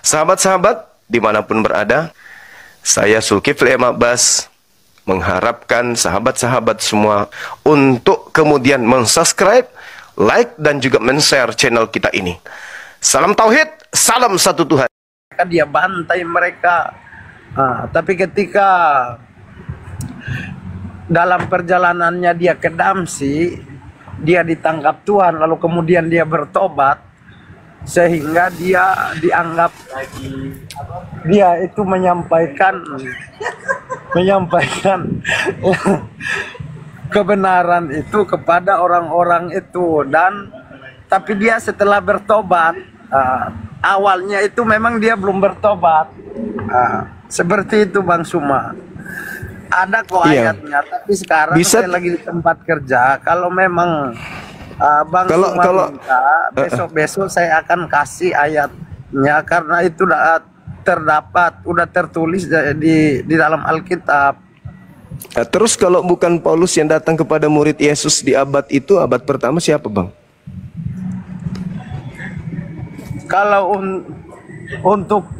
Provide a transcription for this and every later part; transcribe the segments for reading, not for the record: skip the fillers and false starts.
Sahabat-sahabat dimanapun berada, saya Zulkifli M. Abbas mengharapkan sahabat-sahabat semua untuk kemudian mensubscribe, like, dan juga men-share channel kita ini. Salam Tauhid, salam satu Tuhan. Dia bantai mereka, tapi ketika dalam perjalanannya dia ke Damsi, dia ditangkap Tuhan, lalu kemudian dia bertobat, sehingga dia dianggap dia itu menyampaikan kebenaran itu kepada orang-orang itu. Dan tapi dia setelah bertobat, awalnya itu memang dia belum bertobat, seperti itu Bang Suma. Ada kok ayatnya, tapi sekarang saya lagi di tempat kerja. Kalau memang Bang Suma minta, besok-besok saya akan kasih ayatnya, karena itu udah terdapat, udah tertulis di dalam Alkitab. Terus kalau bukan Paulus yang datang kepada murid Yesus di abad itu, abad pertama siapa Bang? Kalau untuk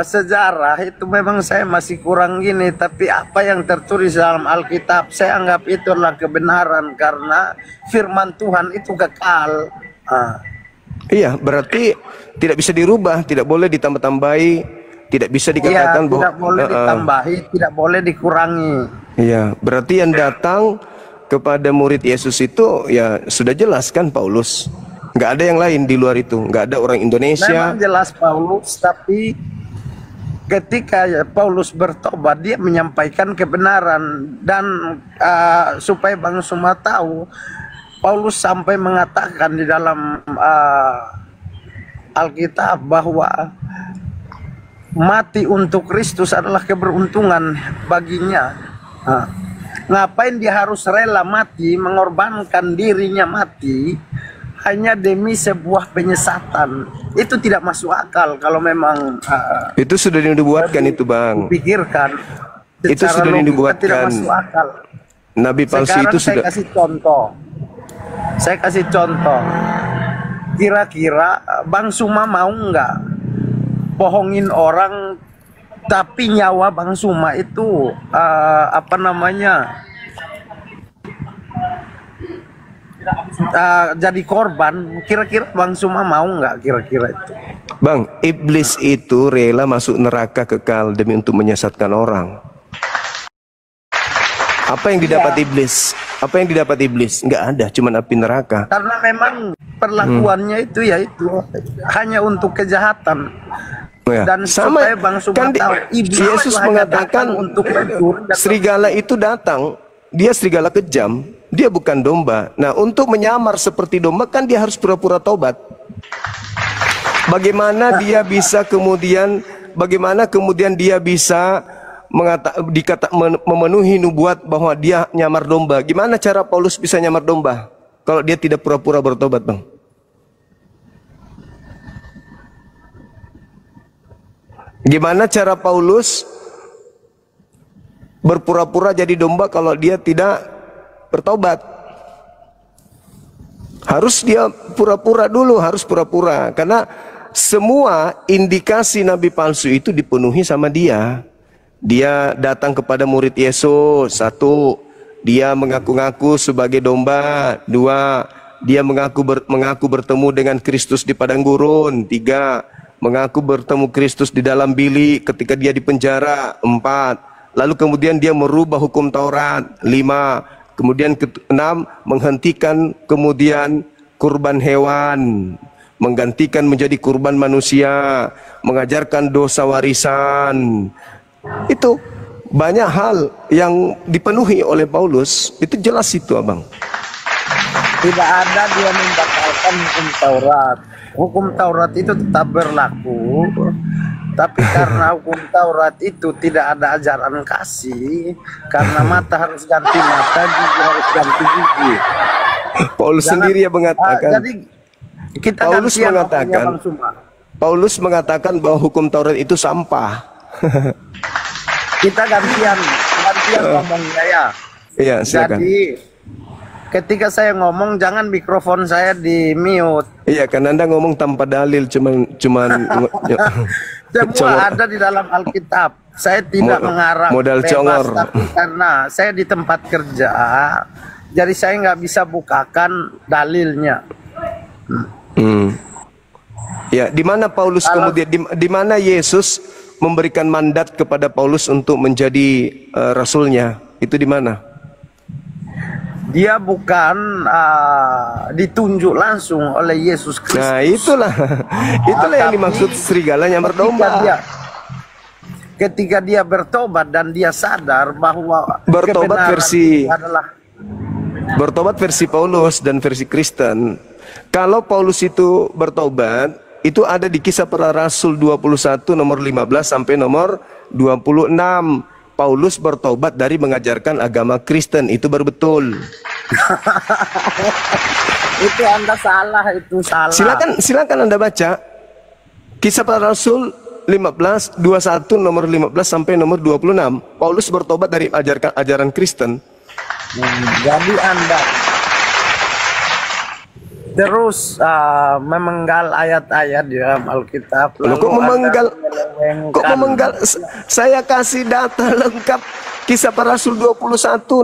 sejarah itu memang saya masih kurang gini, tapi apa yang tertulis dalam Alkitab saya anggap itu adalah kebenaran, karena firman Tuhan itu kekal. Iya, berarti tidak bisa dirubah, tidak boleh ditambah-tambahi, tidak bisa dikatakan bahwa tidak boleh ditambahi, tidak boleh dikurangi. Iya, berarti yang datang kepada murid Yesus itu ya sudah jelas kan Paulus. Nggak ada yang lain di luar itu, nggak ada orang Indonesia. Memang jelas Paulus, tapi ketika Paulus bertobat, dia menyampaikan kebenaran. Dan supaya Bang Suma tahu, Paulus sampai mengatakan di dalam Alkitab bahwa mati untuk Kristus adalah keberuntungan baginya. Ngapain dia harus rela mati, mengorbankan dirinya mati hanya demi sebuah penyesatan? Itu tidak masuk akal. Kalau memang itu sudah dibuatkan itu Bang, pikirkan itu sudah dibuatkan, tidak masuk akal. Nabi palsu itu sudah. Saya kasih contoh. Kira-kira Bang Suma mau nggak bohongin orang, tapi nyawa Bang Suma itu jadi korban? Kira-kira Bang Suma mau nggak kira-kira itu? Bang, iblis itu rela masuk neraka kekal demi untuk menyesatkan orang. Apa yang didapat iblis? Apa yang didapat iblis? Nggak ada, cuma api neraka. Karena memang perlakuannya itu yaitu hanya untuk kejahatan. Dan sama supaya Bang Suma kan tahu, iblis Yesus mengatakan untuk serigala itu datang, dia serigala kejam, dia bukan domba. Nah, untuk menyamar seperti domba kan dia harus pura-pura tobat. Bagaimana dia bisa kemudian dia bisa memenuhi nubuat bahwa dia nyamar domba? Gimana cara Paulus bisa nyamar domba kalau dia tidak pura-pura bertobat, Bang? Gimana cara Paulus berpura-pura jadi domba kalau dia tidak bertobat? Harus dia pura-pura dulu, harus pura-pura. Karena semua indikasi nabi palsu itu dipenuhi sama dia. Dia datang kepada murid Yesus, 1, dia mengaku-ngaku sebagai domba. 2, dia mengaku bertemu dengan Kristus di padang gurun. 3, mengaku bertemu Kristus di dalam bilik ketika dia di penjara. 4, lalu kemudian dia merubah hukum Taurat. 5, kemudian 6, menghentikan kemudian kurban hewan, menggantikan menjadi kurban manusia, mengajarkan dosa warisan. Itu banyak hal yang dipenuhi oleh Paulus. Itu jelas itu, Abang. Tidak ada dia membatalkan hukum Taurat. Hukum Taurat itu tetap berlaku. Tapi karena hukum Taurat itu tidak ada ajaran kasih, karena mata harus ganti mata, gigi harus ganti gigi. Paulus sendiri yang mengatakan. Jadi kita Paulus mengatakan bahwa hukum Taurat itu sampah. Kita gantian ngomongnya ya. Iya, silakan. Jadi ketika saya ngomong jangan mikrofon saya di mute. Iya, kan Anda ngomong tanpa dalil, cuman Semua ada di dalam Alkitab. Saya tidak mengarang modal bebas, congor. tapi karena saya di tempat kerja, jadi saya nggak bisa bukakan dalilnya. Ya, di mana Paulus kemudian di mana Yesus memberikan mandat kepada Paulus untuk menjadi rasulnya? Itu di mana? Dia bukan ditunjuk langsung oleh Yesus Kristus. Nah, itulah yang dimaksud serigalanya berdomba. Ketika dia bertobat dan dia sadar bahwa Bertobat adalah versi Paulus dan versi Kristen. Kalau Paulus itu bertobat, itu ada di Kisah Para Rasul 21 nomor 15 sampai nomor 26. Paulus bertobat dari mengajarkan agama Kristen, itu baru betul. Itu Anda salah, itu salah. Silakan Anda baca Kisah Para Rasul 21 nomor 15 sampai nomor 26. Paulus bertobat dari ajaran Kristen. Jadi Anda terus memenggal ayat-ayat di dalam Alkitab. Loh, kok memenggal? Saya kasih data lengkap. Kisah Para Rasul 21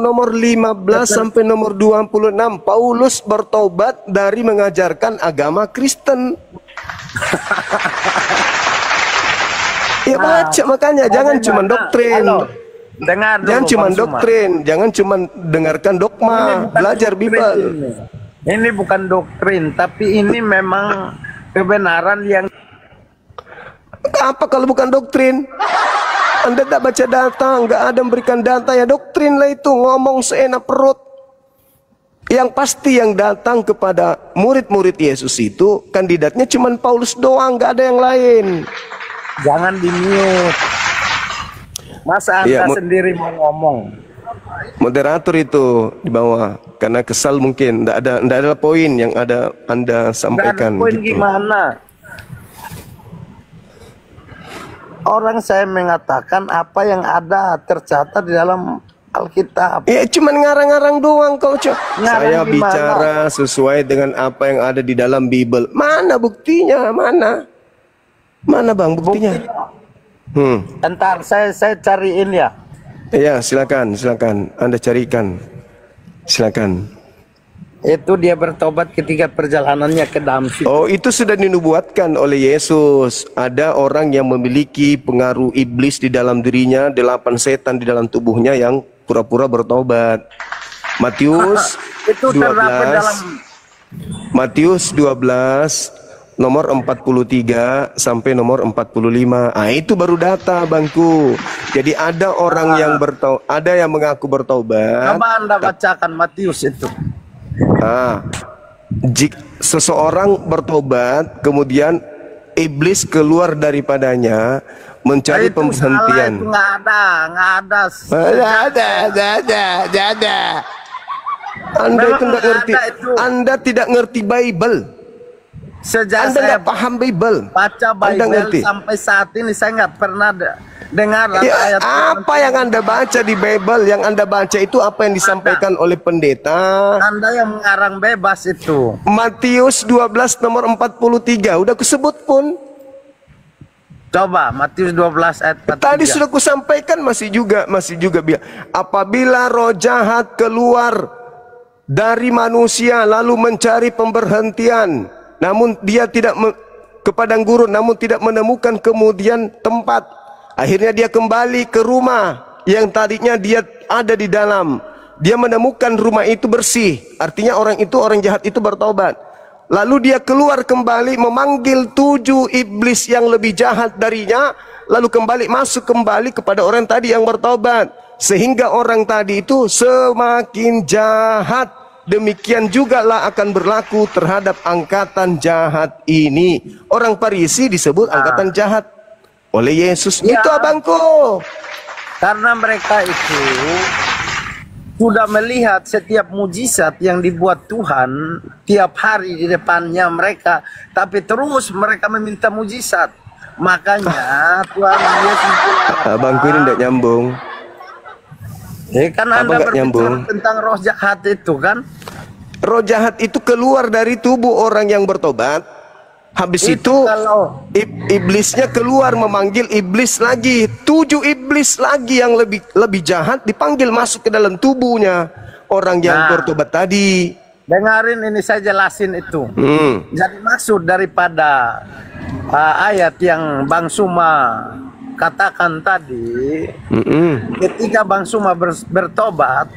nomor 15 sampai nomor 26. Paulus bertobat dari mengajarkan agama Kristen. Ya baca, makanya jangan cuma doktrin. Dengar dulu, jangan cuma Bang doktrin, jangan cuma dengarkan dogma, belajar Bible. Ini bukan doktrin, tapi ini memang kebenaran yang... Apa kalau bukan doktrin? Anda tidak baca data, nggak ada memberikan data, ya doktrin lah itu, ngomong seenak perut. Yang pasti yang datang kepada murid-murid Yesus itu kandidatnya cuma Paulus doang, nggak ada yang lain. Jangan di-mute. Masa Anda sendiri mau ngomong? Moderator itu di bawah, karena kesal mungkin. Nggak ada poin yang ada Anda sampaikan. Nggak ada poin gitu. Gimana? Orang saya mengatakan apa yang ada tercatat di dalam Alkitab. Ya cuman ngarang-ngarang doang kalau saya gimana? bicara sesuai dengan apa yang ada di dalam Bible. Mana buktinya? Mana Bang buktinya? Entar saya cariin ya. Ya, silakan. Anda carikan. Silakan. Itu dia bertobat ketika perjalanannya ke Damsyik. Oh, itu sudah dinubuatkan oleh Yesus. Ada orang yang memiliki pengaruh iblis di dalam dirinya, 8 setan di dalam tubuhnya yang pura-pura bertobat. Matius itu 12. terdapat dalam Matius 12 nomor 43 sampai nomor 45. Itu baru data, Bangku. Jadi ada orang yang ada yang mengaku bertobat. Coba Anda bacakan Matius itu. Jika seseorang bertobat, kemudian iblis keluar daripadanya mencari pemberhentian. Itu nggak ada. Anda itu nggak ngerti. Anda tidak ngerti Bible. Sejak Anda saya nggak paham Bible. baca Bible sampai saat ini saya nggak pernah dengar ayat. Apa yang Anda baca di Bible? Yang Anda baca itu apa yang disampaikan oleh pendeta? Anda yang mengarang bebas itu. Matius 12 nomor 43 udah kusebut pun. Coba Matius 12 ayat 43. Tadi sudah kusampaikan, masih juga bilang apabila roh jahat keluar dari manusia lalu mencari pemberhentian, namun dia tidak ke padang gurun, namun tidak menemukan kemudian tempat. Akhirnya dia kembali ke rumah yang tadinya dia ada di dalam. Dia menemukan rumah itu bersih. Artinya orang jahat itu bertobat. Lalu dia keluar kembali memanggil 7 iblis yang lebih jahat darinya. Lalu masuk kembali kepada orang tadi yang bertobat. Sehingga orang tadi itu semakin jahat. Demikian jugalah akan berlaku terhadap angkatan jahat ini. Orang Farisi disebut angkatan jahat oleh Yesus. Ya. Itu abangku. Karena mereka itu sudah melihat setiap mujizat yang dibuat Tuhan tiap hari di depannya mereka, tapi terus mereka meminta mujizat. Makanya Tuhan Yesus abangku ini tidak nyambung. Kan Anda berbicara tentang roh jahat itu kan? roh jahat itu keluar dari tubuh orang yang bertobat. Habis itu kalau iblisnya keluar memanggil iblis lagi. 7 iblis lagi yang lebih jahat dipanggil masuk ke dalam tubuhnya orang yang bertobat tadi. dengarin ini saya jelasin itu. Jadi maksud daripada ayat yang Bang Suma katakan tadi, ketika Bang Suma bertobat,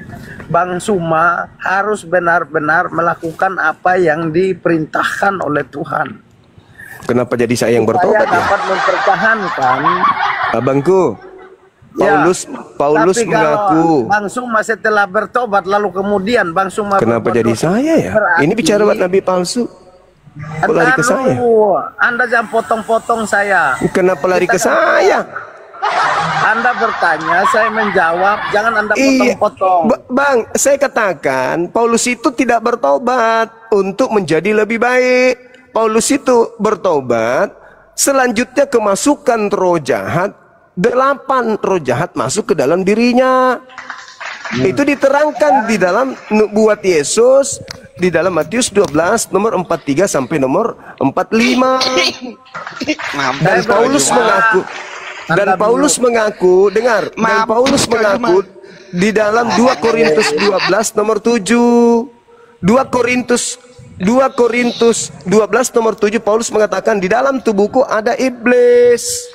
Bang Suma harus benar-benar melakukan apa yang diperintahkan oleh Tuhan. Kenapa jadi saya yang bertobat Saya ya? dapat mempertahankan. Abangku, Paulus tapi mengaku. kalau Bang Suma setelah bertobat lalu kemudian Bang Suma Kenapa jadi saya ya? Ini bicara buat nabi palsu. Kok lari ke saya? Anda jangan potong-potong saya. Kenapa lari ke saya? Anda bertanya, saya menjawab, jangan Anda Iya, potong-potong. Bang, saya katakan Paulus itu tidak bertobat untuk menjadi lebih baik. Paulus itu bertobat, selanjutnya kemasukan roh jahat, 8 roh jahat masuk ke dalam dirinya. Itu diterangkan di dalam nubuat Yesus, di dalam Matius 12 nomor 43 sampai nomor 45. Dan Paulus mengaku, dengar, dan Paulus mengaku di dalam 2 Korintus 12 nomor 7. 2 Korintus 12 nomor 7, Paulus mengatakan di dalam tubuhku ada iblis.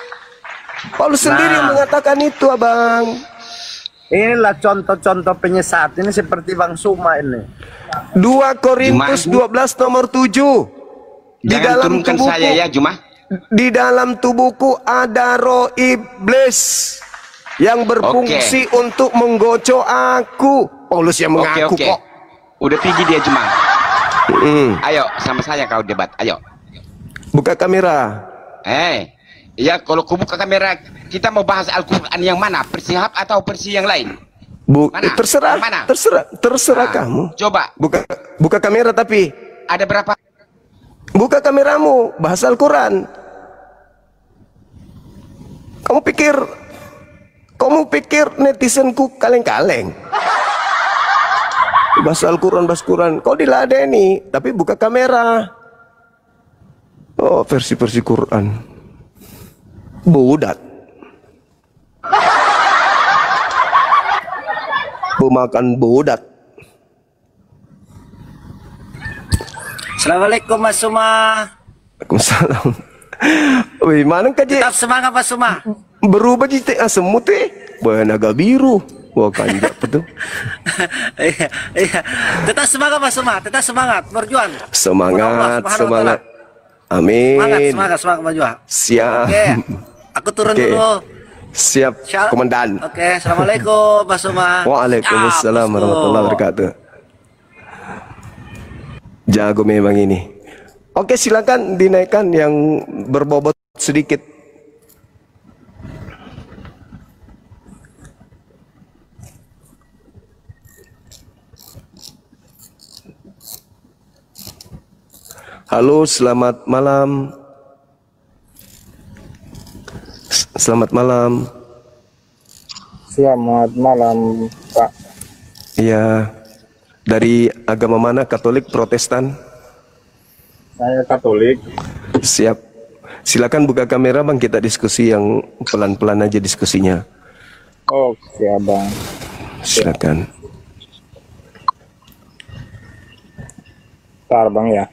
Paulus sendiri yang mengatakan itu, Abang. Inilah contoh-contoh penyesat. Ini seperti Bang Suma ini. 2 Korintus 12 nomor 7. Di dalam tubuhku, saya ya, Juma. Di dalam tubuhku ada roh iblis yang berfungsi untuk menggocok aku. Paulus yang mengaku kok. Udah tinggi dia, Juma. Ayo sama saya kau debat, ayo. Buka kamera. Ya kalau ku buka kamera, kita mau bahas Al-Quran yang mana? Persihab atau versi yang lain? Terserah, mana? terserah kamu. Coba. Buka kamera tapi. Ada berapa? Buka kameramu, bahas Al-Quran. Kamu pikir netizenku kaleng-kaleng? Bahas Al-Quran, kau diladeni, tapi buka kamera. Oh, versi-versi Quran. Budak. Makan budak. Assalamualaikum Mas Suma. Waalaikumsalam. Wih, mana kaji? Tetap semangat Mas Suma. Berubah jadi semut naga biru. Wah, kanjak betul. Iya. Tetap semangat Mas Suma, tetap semangat berjuang. Semangat. Amin. Semangat berjuang. Siap. Oke. Aku turun dulu. Siap, Komandan. Oke, Assalamualaikum Mas Suma. Waalaikumsalam warahmatullahi wabarakatuh. Jago memang ini. Oke, silakan dinaikkan yang berbobot sedikit. Halo, selamat malam. Selamat malam. Selamat malam, Pak. Iya. Dari agama mana? Katolik, Protestan? Saya Katolik. Siap. Silakan buka kamera, Bang. Kita diskusi yang pelan-pelan aja diskusinya. Oke, Abang. Silakan. Bentar, Bang ya.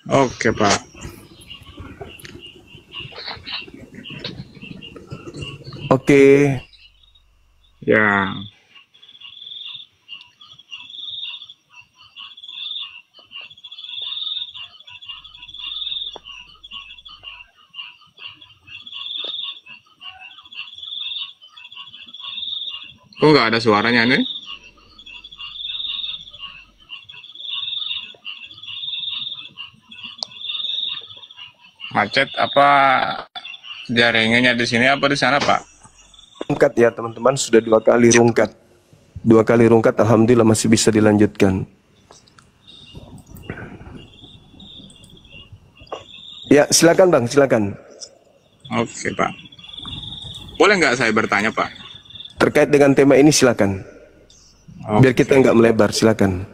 Oke, Pak. Oke. Ya. Kok nggak ada suaranya nih? Macet apa jaringannya di sini apa di sana, Pak? Rungkat ya, teman-teman. Sudah 2 kali rungkat. 2 kali rungkat, alhamdulillah masih bisa dilanjutkan. Ya, silakan Bang, silakan. Oke Pak. Boleh nggak saya bertanya Pak? Terkait dengan tema ini silakan. Biar kita nggak melebar, silakan.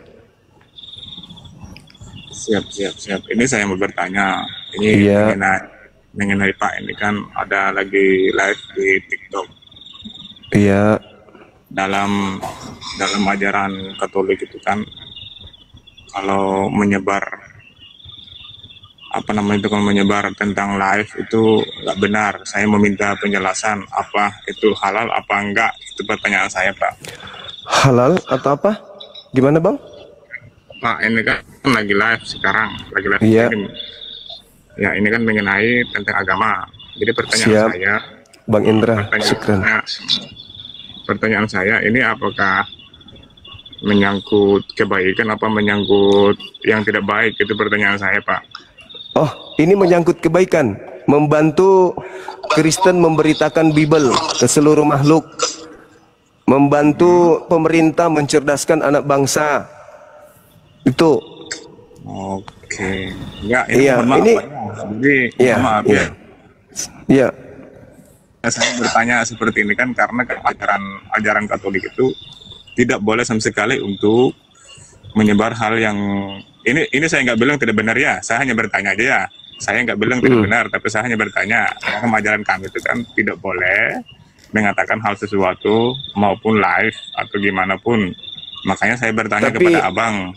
Siap. Ini saya mau bertanya. Ini Iya. mengenai Pak, ini kan ada lagi live di TikTok. Iya. Dalam ajaran Katolik itu kan, kalau menyebar kalau menyebar tentang live itu nggak benar. Saya meminta penjelasan apa itu halal apa enggak, itu pertanyaan saya Pak. Halal atau apa? Gimana Bang? Pak, ini kan lagi live sekarang, lagi live Iya. ini. Ya, ini kan mengenai tentang agama. Jadi pertanyaan Siap. saya, Bang Indra, syukran. pertanyaan saya ini apakah menyangkut kebaikan apa menyangkut yang tidak baik, itu pertanyaan saya Pak. Oh, ini menyangkut kebaikan, membantu Kristen memberitakan Bible ke seluruh makhluk, membantu pemerintah mencerdaskan anak bangsa. Itu. Oke. Ya, ini Iya, mohon maaf, ini- Pak, ya. Jadi Iya, mohon maaf iya. ya. Ya, Saya bertanya seperti ini kan karena ajaran Katolik itu tidak boleh sama sekali untuk menyebar hal yang ini saya nggak bilang tidak benar ya, saya hanya bertanya aja ya. Saya nggak bilang tidak benar, tapi saya hanya bertanya. Karena ajaran kami itu kan tidak boleh mengatakan hal sesuatu maupun live atau gimana pun. Makanya saya bertanya Tapi- kepada Abang.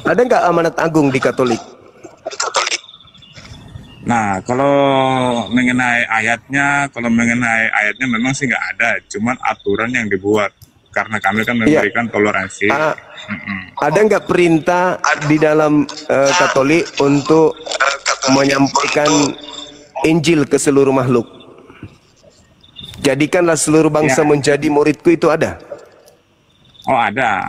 ada nggak amanat agung di Katolik? Nah, kalau mengenai ayatnya memang sih nggak ada, cuman aturan yang dibuat. Karena kami kan memberikan toleransi. Ah, ada nggak perintah di dalam Katolik untuk menyampaikan Injil ke seluruh makhluk? Jadikanlah seluruh bangsa Ya. menjadi muridku, itu ada? Oh, ada.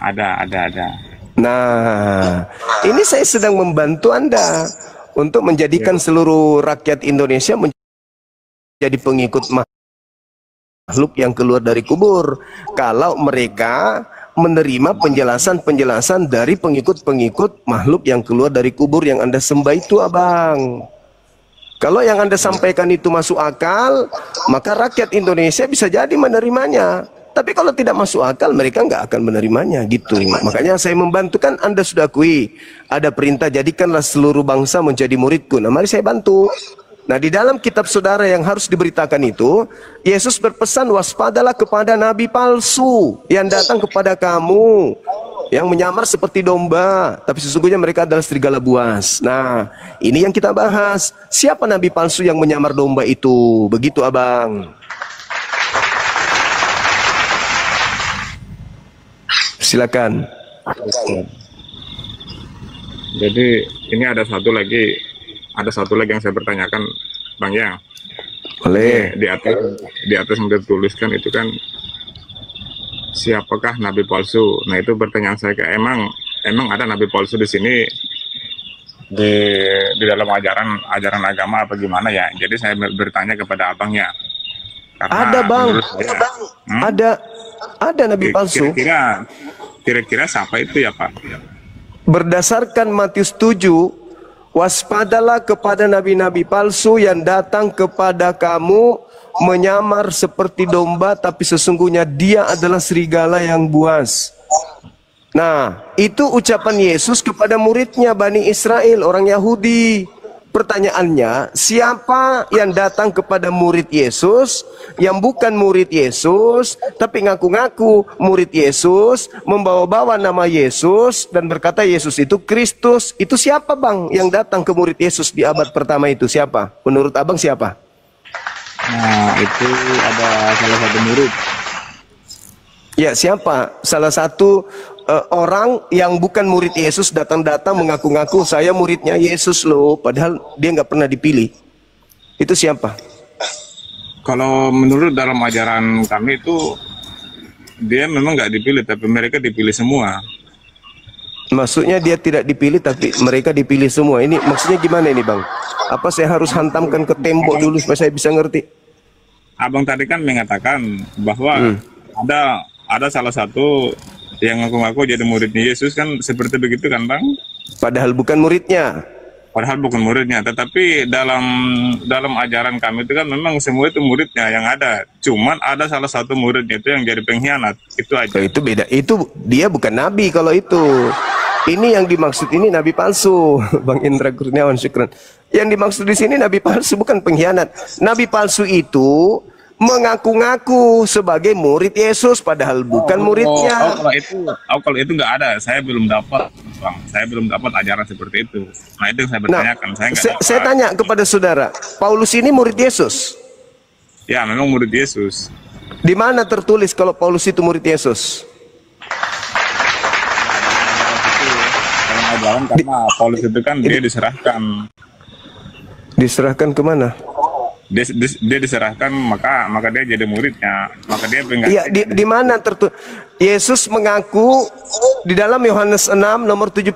Nah, ini saya sedang membantu Anda untuk menjadikan seluruh rakyat Indonesia menjadi pengikut makhluk yang keluar dari kubur. Kalau mereka menerima penjelasan-penjelasan dari pengikut-pengikut makhluk yang keluar dari kubur yang Anda sembah itu, Abang. Kalau yang Anda sampaikan itu masuk akal, maka rakyat Indonesia bisa jadi menerimanya. Tapi kalau tidak masuk akal, mereka nggak akan menerimanya, gitu. Makanya saya membantu, kan Anda sudah akui ada perintah jadikanlah seluruh bangsa menjadi muridku. Nah, mari saya bantu. Nah, di dalam kitab saudara yang harus diberitakan itu, Yesus berpesan waspadalah kepada nabi palsu yang datang kepada kamu, yang menyamar seperti domba, tapi sesungguhnya mereka adalah serigala buas. Nah, ini yang kita bahas. Siapa nabi palsu yang menyamar domba itu? Begitu, Abang. Silakan. Jadi ini ada satu lagi yang saya pertanyakan, Bang ya. Boleh. Di atas yang dituliskan itu kan siapakah nabi palsu. Nah, itu pertanyaan saya, emang ada nabi palsu di sini di dalam ajaran agama apa gimana ya? Jadi saya bertanya kepada abangnya. Karena Ada, Bang. menurut saya, Ada nabi palsu. Kira-kira siapa itu ya Pak? Berdasarkan Matius 7, waspadalah kepada nabi-nabi palsu yang datang kepada kamu menyamar seperti domba, tapi sesungguhnya dia adalah serigala yang buas. Nah, itu ucapan Yesus kepada muridnya Bani Israel, orang Yahudi. Pertanyaannya, siapa yang datang kepada murid Yesus yang bukan murid Yesus, tapi ngaku-ngaku murid Yesus, membawa-bawa nama Yesus dan berkata Yesus itu Kristus? Itu siapa, Bang, yang datang ke murid Yesus di abad pertama itu? Siapa? Menurut Abang siapa? Nah, itu ada salah satu murid. Ya, siapa? Salah satu orang yang bukan murid Yesus datang-datang mengaku-ngaku saya muridnya Yesus loh, padahal dia nggak pernah dipilih. Itu siapa? Kalau menurut dalam ajaran kami itu dia memang nggak dipilih, tapi mereka dipilih semua. Maksudnya dia tidak dipilih tapi mereka dipilih semua. Ini maksudnya gimana ini, Bang? Apa saya harus hantamkan ke tembok dulu supaya saya bisa ngerti? Abang tadi kan mengatakan bahwa ada salah satu yang ngaku-ngaku jadi muridnya Yesus, kan seperti begitu kan, Bang? Padahal bukan muridnya. padahal bukan muridnya. Tetapi dalam ajaran kami itu kan memang semua itu muridnya yang ada. Cuman ada salah satu muridnya itu yang jadi pengkhianat. Itu aja. Itu beda. Itu dia bukan nabi kalau itu. Ini yang dimaksud ini nabi palsu. Bang Indra Kurniawan, syukran. Yang dimaksud di sini nabi palsu bukan pengkhianat. Nabi palsu itu mengaku-ngaku sebagai murid Yesus padahal bukan muridnya. Kalau itu nggak ada, saya belum dapat, Bang. Saya belum dapat ajaran seperti itu. Nah, itu yang saya bertanyakan. Saya tanya kepada saudara, Paulus ini murid Yesus? Ya, memang murid Yesus. Di mana tertulis kalau Paulus itu murid Yesus? Dalam ajaran, karena Paulus itu kan dia diserahkan. Diserahkan kemana? Dia diserahkan, maka dia jadi muridnya, maka dia pengganti. Iya, di mana tertulis? Yesus mengaku di dalam Yohanes 6 nomor 70,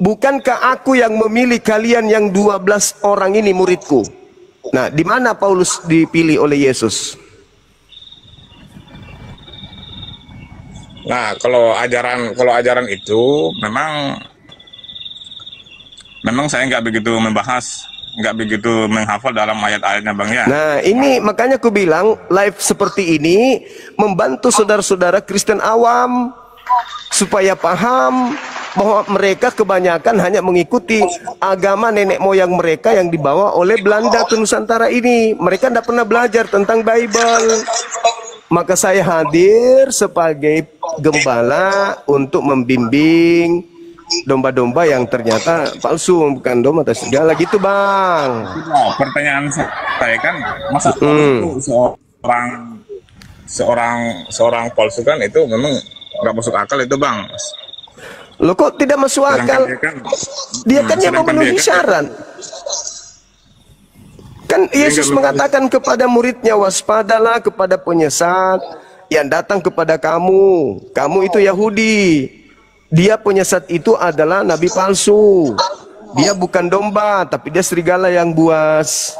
bukankah aku yang memilih kalian yang 12 orang ini muridku? Nah, di mana Paulus dipilih oleh Yesus? Nah, kalau ajaran itu memang saya nggak begitu membahas, nggak begitu menghafal dalam ayat-ayatnya, Bang, ya. Nah, ini makanya aku bilang live seperti ini membantu saudara-saudara Kristen awam supaya paham bahwa mereka kebanyakan hanya mengikuti agama nenek moyang mereka yang dibawa oleh Belanda ke Nusantara ini. Mereka tidak pernah belajar tentang Bible. Maka saya hadir sebagai gembala untuk membimbing domba-domba yang ternyata palsu, bukan domba atau segala gitu, Bang. Nah, pertanyaan saya kan, masa seorang palsu kan itu memang nggak masuk akal itu, Bang. Loh, kok tidak masuk akal? Dia kan yang memenuhi syarat. Kan Yesus mengatakan kepada muridnya, waspadalah kepada penyesat yang datang kepada kamu. Kamu itu Yahudi. Dia penyesat itu adalah nabi palsu. Dia bukan domba, tapi dia serigala yang buas.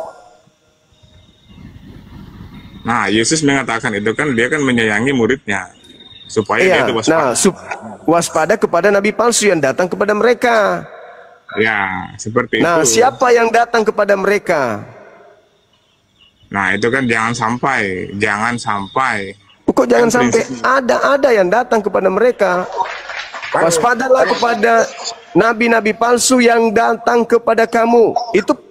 Nah, Yesus mengatakan itu kan dia kan menyayangi muridnya supaya dia itu waspada. Nah, waspada kepada nabi palsu yang datang kepada mereka. Ya, seperti itu. Nah, siapa yang datang kepada mereka? Nah, itu kan jangan sampai. Kok jangan sampai? Ada yang datang kepada mereka. Waspadalah kepada nabi-nabi palsu yang datang kepada kamu.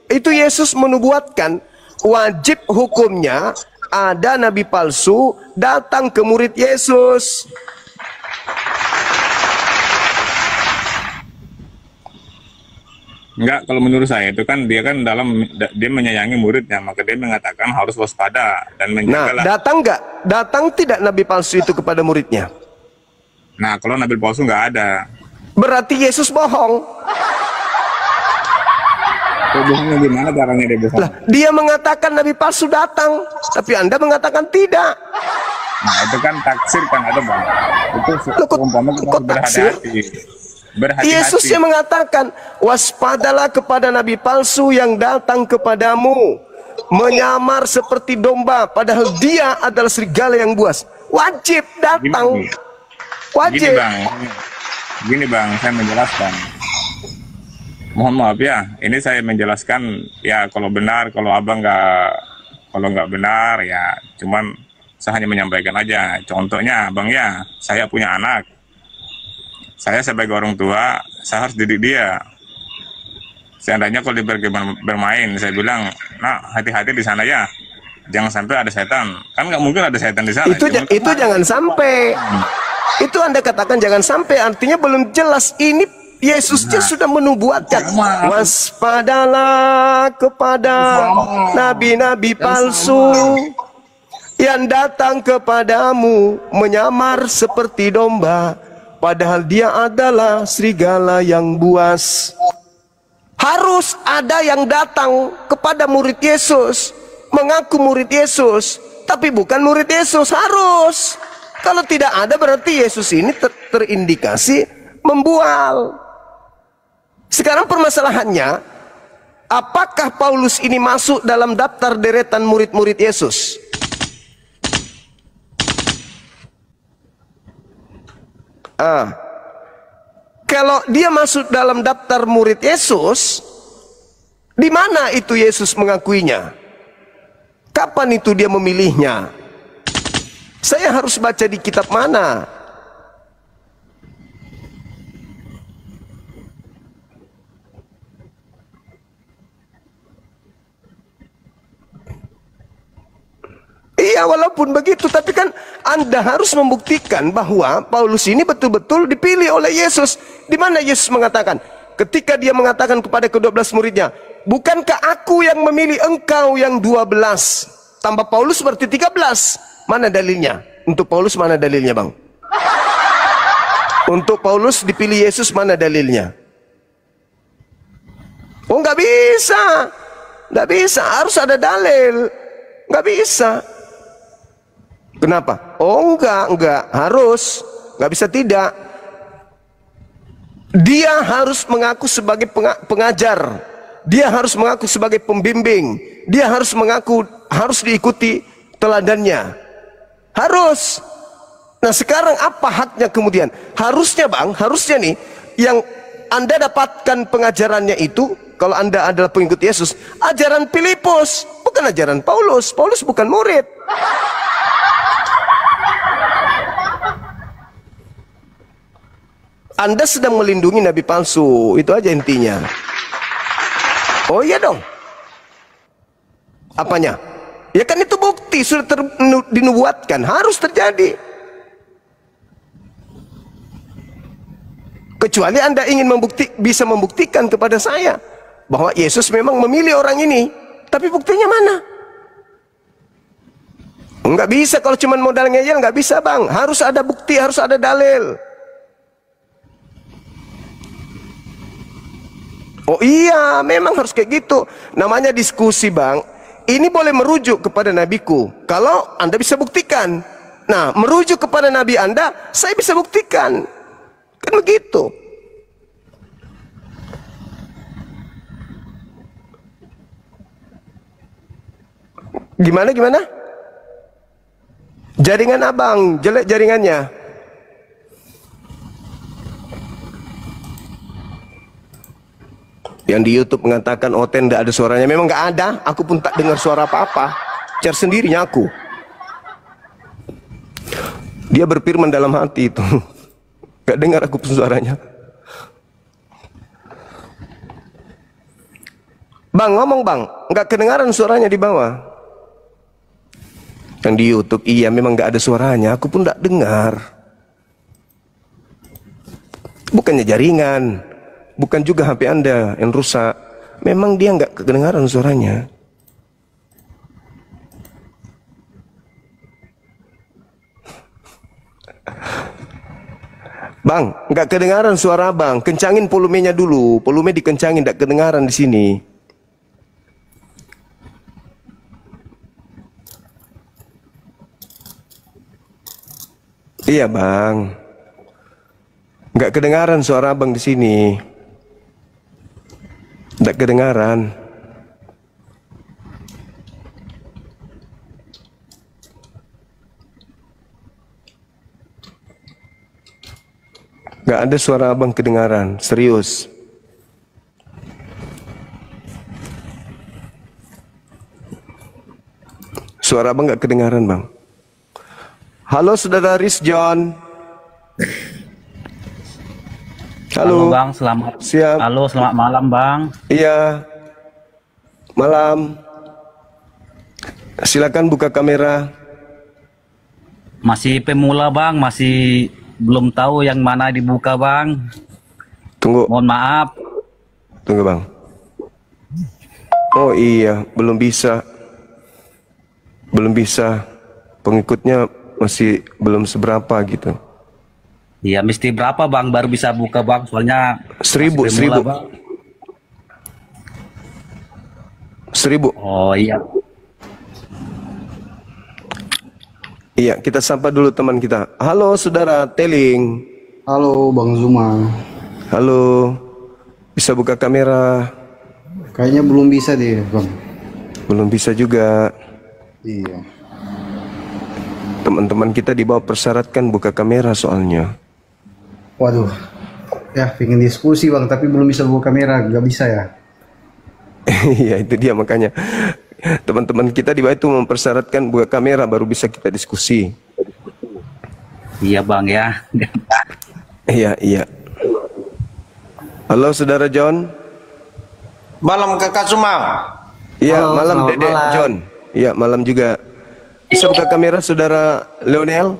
Itu Yesus menubuatkan, wajib hukumnya ada nabi palsu datang ke murid Yesus. Enggak, kalau menurut saya itu kan dia menyayangi muridnya, maka dia mengatakan harus waspada dan menjaga. Nah, datang tidak nabi palsu itu kepada muridnya? Nah, kalau nabi palsu nggak ada. Berarti Yesus bohong. Bohongnya gimana caranya dia bohong? Lah, dia mengatakan nabi palsu datang, tapi Anda mengatakan tidak. Nah, itu kan taksir kan ada, Bang. Itu umpama kita harus berhati-hati. Yesus yang mengatakan, waspadalah kepada nabi palsu yang datang kepadamu, menyamar seperti domba, padahal dia adalah serigala yang buas. Wajib datang. Wajib. Gini bang, saya menjelaskan. Mohon maaf ya, ini saya menjelaskan ya kalau benar, kalau abang nggak benar ya, cuman saya hanya menyampaikan aja. Contohnya, bang ya, saya punya anak. Saya sebagai orang tua, saya harus didik dia. Seandainya kalau dia bermain, saya bilang, nah hati-hati di sana ya, jangan sampai ada setan. Kan nggak mungkin ada setan di sana. Itu jangan sampai. Itu Anda katakan jangan sampai, artinya belum jelas. Ini Yesusnya sudah menubuatkan, waspadalah kepada nabi-nabi palsu yang datang kepadamu menyamar seperti domba, padahal dia adalah serigala yang buas. Harus ada yang datang kepada murid Yesus, mengaku murid Yesus, tapi bukan murid Yesus. Harus. Kalau tidak ada, berarti Yesus ini terindikasi membual. Sekarang permasalahannya, apakah Paulus ini masuk dalam daftar deretan murid-murid Yesus? Kalau dia masuk dalam daftar murid Yesus, Di mana itu Yesus mengakuinya? Kapan itu dia memilihnya? Saya harus baca di kitab mana? Iya, walaupun begitu, tapi kan Anda harus membuktikan bahwa Paulus ini betul-betul dipilih oleh Yesus. Di mana Yesus mengatakan? Ketika dia mengatakan kepada ke-12 muridnya, bukankah aku yang memilih engkau yang 12? Tambah Paulus berarti 13. Mana dalilnya? Untuk Paulus mana dalilnya, Bang? Untuk Paulus dipilih Yesus mana dalilnya? Oh, nggak bisa. Nggak bisa, harus ada dalil. Nggak bisa. Kenapa? Oh, enggak, harus. Nggak bisa tidak. Dia harus mengaku sebagai pengajar. Dia harus mengaku sebagai pembimbing. Dia harus mengaku, harus diikuti teladannya. Harus. Nah, sekarang apa haknya kemudian? Harusnya, Bang, harusnya nih, yang Anda dapatkan pengajarannya itu, kalau Anda adalah pengikut Yesus, ajaran Filipus, bukan ajaran Paulus. Paulus bukan murid. Anda sedang melindungi nabi palsu, itu aja intinya. Oh iya dong. Apanya? Ya kan itu bukti, sudah dinubuatkan, harus terjadi. Kecuali Anda ingin bisa membuktikan kepada saya bahwa Yesus memang memilih orang ini, tapi buktinya mana? Enggak bisa kalau cuma modal ngeyel, nggak bisa, Bang. Harus ada bukti, harus ada dalil. Oh iya, memang harus kayak gitu. Namanya diskusi, Bang. Ini boleh merujuk kepada nabiku kalau Anda bisa buktikan. Nah, merujuk kepada nabi Anda, saya bisa buktikan. Kan begitu. Gimana? Jaringan Abang, jelek jaringannya. Yang di YouTube mengatakan Oten tidak ada suaranya. Memang nggak ada. Aku pun tak dengar suara apa-apa. Cari sendirinya aku. Dia berfirman dalam hati itu. Gak dengar aku pun suaranya. Bang, ngomong Bang. Nggak kedengaran suaranya di bawah. Yang di YouTube, iya memang nggak ada suaranya. Aku pun tak dengar. Bukannya jaringan. Bukan juga HP Anda yang rusak. Memang dia nggak kedengaran suaranya. Bang, nggak kedengaran suara Bang. Kencangin volumenya dulu. Volume dikencangin, nggak kedengaran di sini. Iya Bang. Nggak kedengaran suara Abang di sini. Nggak kedengaran. Nggak ada suara Abang kedengaran. Serius. Suara Abang nggak kedengaran Bang. Halo Saudara Riz John. Halo Bang, selamat. Siap. Halo, selamat malam Bang. Iya. Malam. Silakan buka kamera. Masih pemula Bang, masih belum tahu yang mana dibuka Bang. Tunggu. Mohon maaf. Tunggu Bang. Oh iya, belum bisa. Belum bisa. Pengikutnya masih belum seberapa gitu. Iya, mesti berapa Bang baru bisa buka Bang? Soalnya 1000. Bang. 1000. Oh iya. Iya, kita sapa dulu teman kita. Halo Saudara Teling. Halo Bang Zuma. Halo. Bisa buka kamera? Kayaknya belum bisa deh Bang. Belum bisa juga. Iya. Teman-teman kita di bawah persyaratkan buka kamera soalnya. Waduh. Ya, pengen diskusi Bang, tapi belum bisa buka kamera, nggak bisa ya. Iya, itu dia makanya. Teman-teman kita di bawah itu mempersyaratkan buka kamera baru bisa kita diskusi. Iya bang ya. Iya, iya. Halo Saudara John. Malam Kakak Suma. Iya, Halo, malam selamat Dedek malam. John. Iya, malam juga. Bisa buka kamera Saudara Leonel?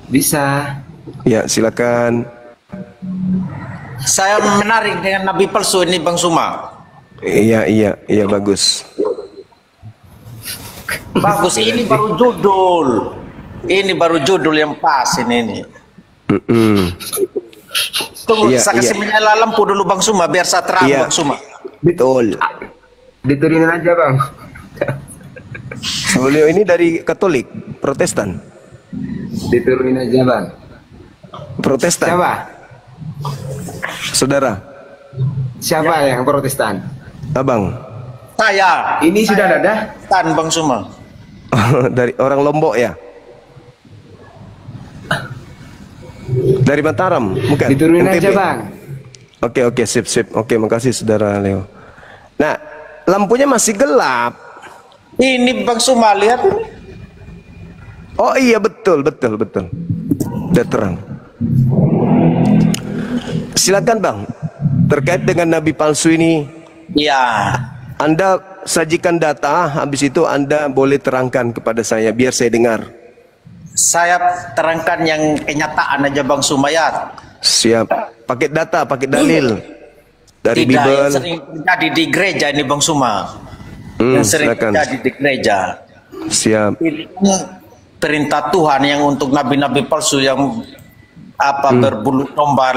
Bisa. Ya, silakan. Saya menarik dengan nabi palsu ini Bang Suma. Iya, iya, iya bagus. Bagus, ini baru judul. Ini baru judul yang pas ini. Mm-mm. Tunggu, Iya, saya kasih iya. menyala lampu dulu Bang Suma biar saya terang Iya. Bang Suma. Betul. Diturunin aja bang. Beliau ini dari Katolik, Protestan. Diturunin aja bang. Protestan. Siapa? Saudara, Siapa yang Protestan? Abang. Saya. Ini sudah ada? Tan Bang Suma. Dari orang Lombok ya? Dari Mataram, bukan? Diturunin NTB. aja bang. Oke, oke, sip, sip. Oke, makasih Saudara Leo. Nah, lampunya masih gelap. Ini Bang Suma lihat ini. Oh iya, betul, betul, betul. Udah terang. Silakan Bang. Terkait dengan nabi palsu ini, Ya. Anda sajikan data, habis itu Anda boleh terangkan kepada saya biar saya dengar. Saya terangkan yang kenyataan aja Bang Suma ya. Siap. Pakai data, pakai dalil dari Tidak, yang Bible. sering terjadi di gereja ini Bang Suma. Yang sering Silakan. terjadi di gereja. Siap. Ini perintah Tuhan yang untuk nabi-nabi palsu yang berbulu domba,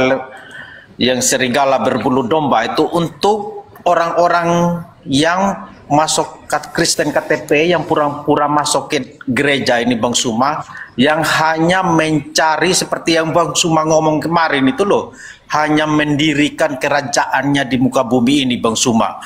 yang serigala berbulu domba itu untuk orang-orang yang masuk ke Kristen KTP yang pura-pura masuk ke gereja ini Bang Suma, yang hanya mencari seperti yang Bang Suma ngomong kemarin itu loh, hanya mendirikan kerajaannya di muka bumi ini Bang Suma.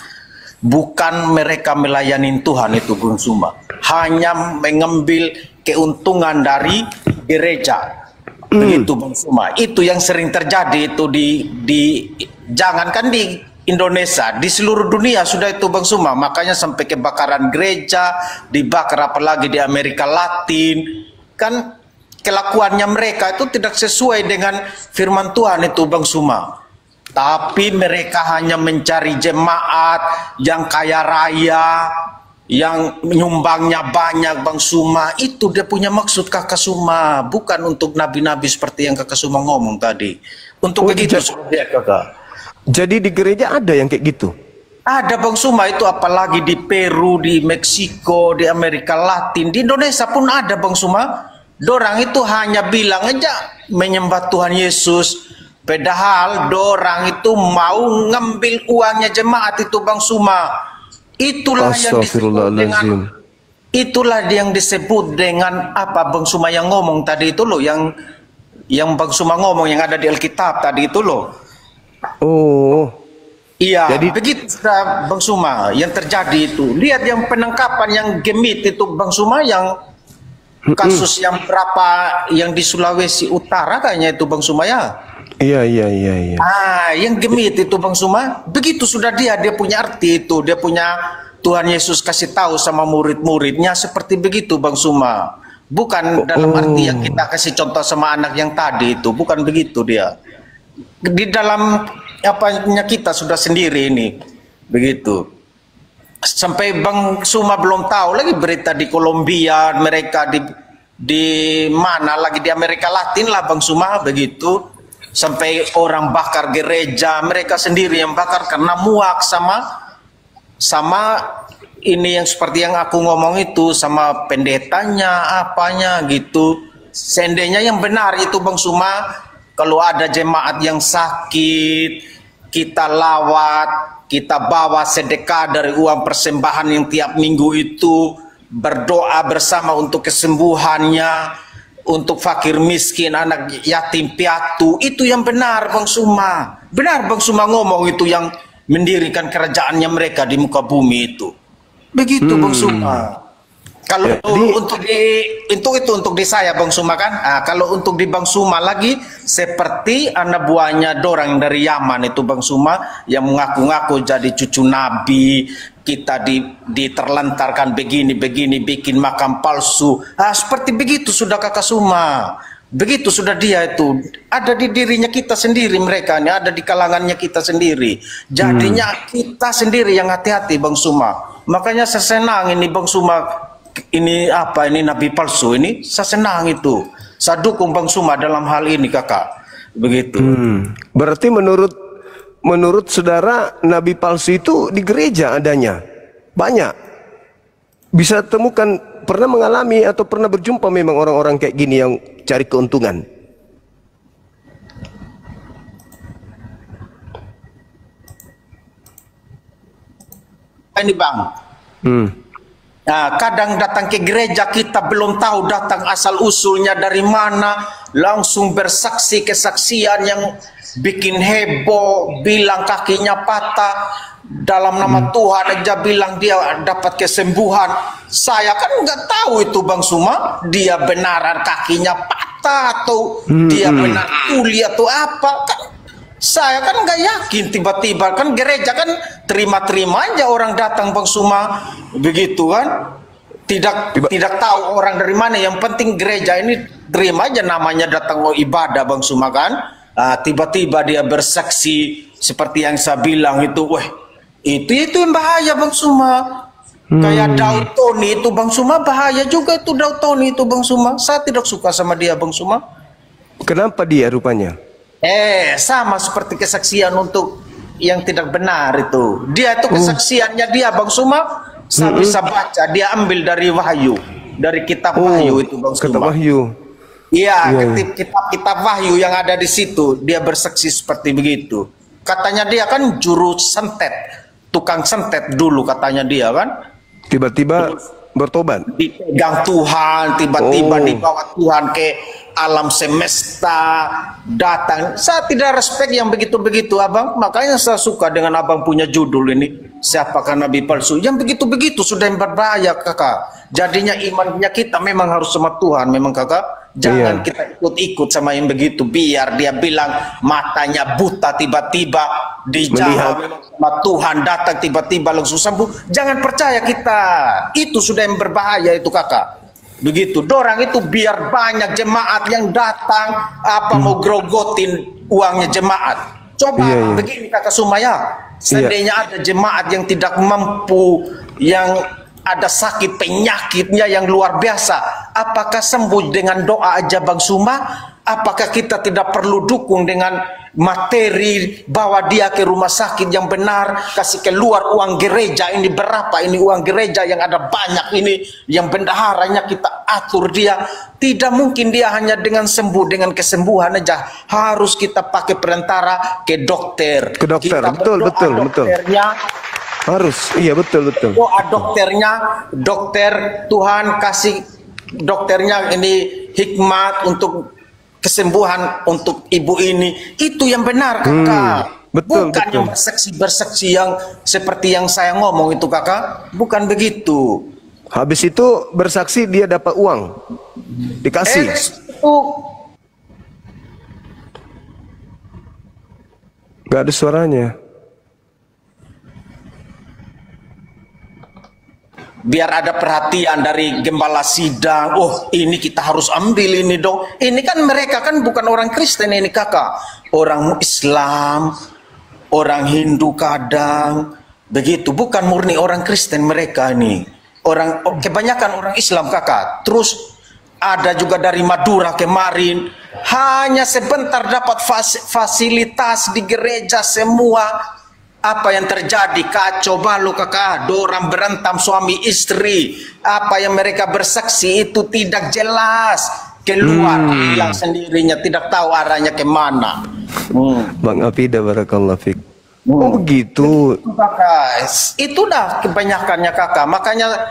Bukan mereka melayani Tuhan itu Bang Suma, hanya mengambil keuntungan dari gereja. Begitu Bang Suma. Itu yang sering terjadi itu di jangankan di Indonesia, di seluruh dunia sudah itu Bang Suma. Makanya sampai kebakaran gereja, dibakar apalagi di Amerika Latin. Kan kelakuannya mereka itu tidak sesuai dengan firman Tuhan itu Bang Suma. Tapi mereka hanya mencari jemaat yang kaya raya, yang nyumbangnya banyak Bang Suma. Itu dia punya maksud Kakak Suma, bukan untuk nabi-nabi seperti yang Kakak Suma ngomong tadi. Untuk begitu sudah Kakak. Jadi di gereja ada yang kayak gitu? Ada Bang Suma itu, apalagi di Peru, di Meksiko, di Amerika Latin, di Indonesia pun ada Bang Suma. Dorang itu hanya bilang aja menyembah Tuhan Yesus, padahal dorang itu mau ngambil uangnya jemaat itu Bang Suma. Itulah yang disebut dengan apa Bang Suma yang ngomong tadi itu loh, yang Bang Suma ngomong yang ada di Alkitab tadi itu loh. Oh. Iya, Jadi begitu sudah Bang Suma yang terjadi itu. Lihat yang penangkapan yang gemit itu Bang Suma, yang kasus yang berapa yang di Sulawesi Utara kayaknya itu Bang Suma ya. Iya, iya, iya, iya. Yang gemit itu Bang Suma, begitu sudah dia punya arti itu, dia punya Tuhan Yesus kasih tahu sama murid-muridnya seperti begitu Bang Suma. Bukan dalam arti yang kita kasih contoh sama anak yang tadi itu, bukan begitu dia. Di dalam apanya kita sudah sendiri ini, begitu. Sampai Bang Suma belum tahu lagi berita di Kolombia, mereka di mana lagi di Amerika Latin lah Bang Suma begitu. Sampai orang bakar gereja, mereka sendiri yang bakar karena muak sama ini yang seperti yang aku ngomong itu, sama pendetanya apanya gitu. Seandainya yang benar itu Bang Suma, kalau ada jemaat yang sakit, kita lawat, kita bawa sedekah dari uang persembahan yang tiap minggu itu, berdoa bersama untuk kesembuhannya, untuk fakir miskin, anak yatim piatu. Itu yang benar Bang Suma. Benar Bang Suma ngomong itu, yang mendirikan kerajaannya mereka di muka bumi itu. Begitu Bang Suma. Kalau Jadi- untuk di saya Bang Suma kan, kalau untuk di Bang Suma lagi seperti anak buahnya dorang dari Yaman itu Bang Suma yang mengaku-ngaku jadi cucu Nabi, kita diterlantarkan begini bikin makam palsu. Seperti begitu sudah Kakak Suma. Begitu sudah dia itu ada di dirinya kita sendiri, mereka ini ada di kalangannya kita sendiri. Jadinya kita sendiri yang hati-hati Bang Suma. Makanya saya senang ini Bang Suma, ini nabi palsu ini, saya senang itu. Saya dukung Bang Suma dalam hal ini Kakak. Begitu. Berarti menurut saudara nabi palsu itu di gereja adanya banyak. Bisa temukan, pernah mengalami atau pernah berjumpa memang orang-orang kayak gini yang cari keuntungan? Ini Bang. Nah, kadang datang ke gereja kita belum tahu datang asal usulnya dari mana, langsung bersaksi kesaksian yang bikin heboh, bilang kakinya patah, dalam nama Tuhan aja bilang dia dapat kesembuhan. Saya kan nggak tahu itu Bang Suma, dia benaran kakinya patah atau dia benar tuli atau apa kan. Saya kan nggak yakin, tiba-tiba kan gereja kan terima-terima aja orang datang Bang Suma, begitu kan, tidak tahu orang dari mana, yang penting gereja ini terima aja namanya datang mau ibadah Bang Suma kan. Tiba-tiba dia bersaksi seperti yang saya bilang itu, itu yang bahaya Bang Suma. Kayak Daud Tony itu Bang Suma, bahaya juga itu Daud Tony itu Bang Suma. Saya tidak suka sama dia Bang Suma. Kenapa dia rupanya? Sama seperti kesaksian untuk yang tidak benar itu. Dia itu kesaksiannya dia Bang Suma, saya bisa baca, dia ambil dari Wahyu, dari kitab Wahyu itu Bang Suma. Kitab Wahyu. Iya, kitab Wahyu yang ada di situ, dia bersaksi seperti begitu. Katanya dia kan juru santet, tukang santet dulu katanya dia kan. Tiba-tiba bertobat. Dipegang Tuhan, tiba-tiba dibawa Tuhan ke alam semesta, datang. Saya tidak respect yang begitu-begitu Abang, makanya saya suka dengan Abang punya judul ini, siapakah nabi palsu. Yang begitu-begitu sudah yang berbahaya Kakak. Jadinya imannya kita memang harus sama Tuhan memang Kakak. Jangan kita ikut-ikut sama yang begitu, biar dia bilang matanya buta tiba-tiba dijawab sama Tuhan, datang tiba-tiba langsung sembuh. Jangan percaya kita, itu sudah yang berbahaya itu Kakak. Begitu, dorang itu biar banyak jemaat yang datang, mau grogotin uangnya jemaat. Coba begini Kakak Sumaya, seandainya ada jemaat yang tidak mampu, yang ada sakit penyakitnya yang luar biasa, apakah sembuh dengan doa aja Bang Suma? Apakah kita tidak perlu dukung dengan materi, bawa dia ke rumah sakit yang benar, kasih keluar uang gereja ini berapa, ini uang gereja yang ada banyak ini, yang bendaharanya kita atur dia. Tidak mungkin dia hanya dengan sembuh, dengan kesembuhan aja, harus kita pakai perantara ke dokter. Ke dokter, kita betul. Harus, iya betul. Doa dokter Tuhan kasih dokternya ini hikmat untuk kesembuhan untuk ibu ini, itu yang benar Kakak. Bukan yang bersaksi yang seperti yang saya ngomong itu Kakak, bukan begitu. Habis itu bersaksi dia dapat uang, dikasih. Gak ada suaranya. Biar ada perhatian dari gembala sidang, ini kita harus ambil ini dong. Ini kan mereka kan bukan orang Kristen ini Kakak, orang Islam, orang Hindu kadang begitu, bukan murni orang Kristen mereka ini. Kebanyakan orang Islam Kakak. Terus ada juga dari Madura kemarin, hanya sebentar dapat fasilitas di gereja semua. Apa yang terjadi? Kacau balau Kakak, dorang berantem suami istri. Apa yang mereka bersaksi itu tidak jelas, keluar hilang sendirinya, tidak tahu arahnya kemana. Bang Afida barakallahu fik. Begitu. Itu dah kebanyakannya Kakak. Makanya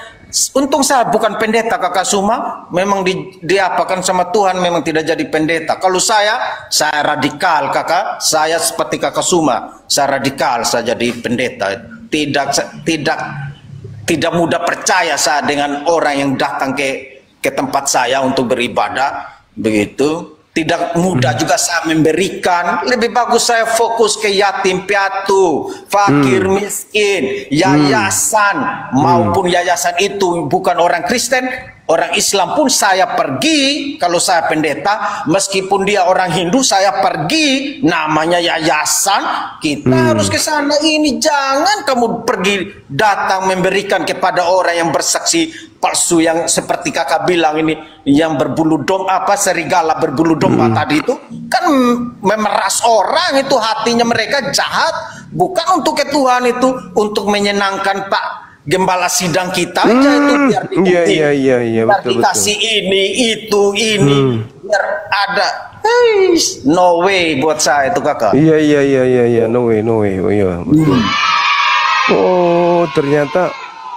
untung saya bukan pendeta Kakak Suma, memang diapakan sama Tuhan, memang tidak jadi pendeta. Kalau saya radikal Kakak, saya seperti Kakak Suma, saya radikal, saya jadi pendeta. Tidak tidak mudah percaya saya dengan orang yang datang ke tempat saya untuk beribadah, begitu. Tidak mudah juga saya memberikan. Lebih bagus saya fokus ke yatim piatu, fakir miskin, yayasan maupun yayasan itu bukan orang Kristen, orang Islam pun saya pergi. Kalau saya pendeta, meskipun dia orang Hindu, saya pergi. Namanya yayasan, kita harus ke sana. Ini jangan kamu pergi datang memberikan kepada orang yang bersaksi palsu yang seperti kakak bilang ini, yang berbulu domba, apa serigala berbulu domba tadi itu kan memeras orang, itu hatinya mereka jahat, bukan untuk ke Tuhan, itu untuk menyenangkan Pak Gembala sidang kita aja itu, biar diikuti, biar dikasih ini itu ini, biar ada. No way buat saya itu kakak. Iya, no way, oh iya, betul. Oh ternyata,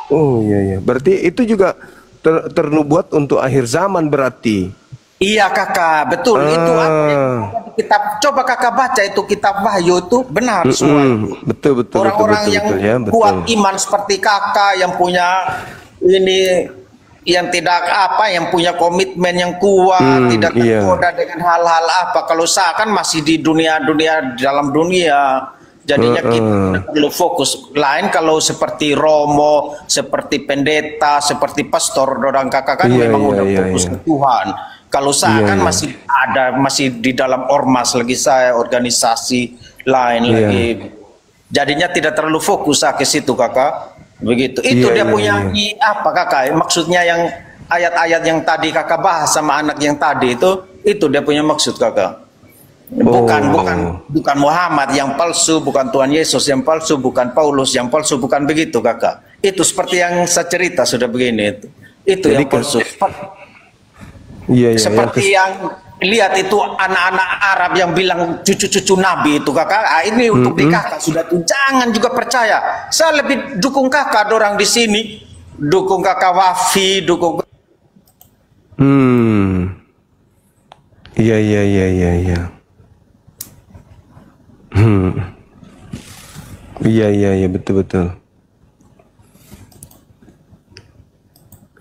oh iya, berarti itu juga ternubuat untuk akhir zaman berarti. Iya kakak, betul. Itu kitab, coba kakak baca itu kitab Wahyu itu benar semua. Betul. Orang-orang yang kuat iman seperti kakak, yang punya ini, yang tidak apa, yang punya komitmen yang kuat, tidak tergoda dengan hal-hal apa. Kalau saya kan masih di dalam dunia, jadinya kita perlu fokus. Lain kalau seperti Romo, seperti pendeta, seperti pastor, orang kakak kan memang udah fokus ke Tuhan. Kalau saya kan masih di dalam ormas lagi, saya organisasi lain lagi. Jadinya tidak terlalu fokus saya ke situ kakak. Begitu. Itu dia punya apa kakak? Maksudnya yang ayat-ayat yang tadi kakak bahas sama anak yang tadi itu dia punya maksud kakak. Bukan Muhammad yang palsu, bukan Tuhan Yesus yang palsu, bukan Paulus yang palsu, bukan begitu kakak. Itu seperti yang saya cerita sudah begini itu yang palsu. Seperti yang lihat itu anak-anak Arab yang bilang cucu-cucu Nabi itu kakak. Ini untuk di kakak sudah tuh, jangan juga percaya. Saya lebih dukung kakak, orang di sini dukung kakak Wafi, dukung. Iya. Iya, betul.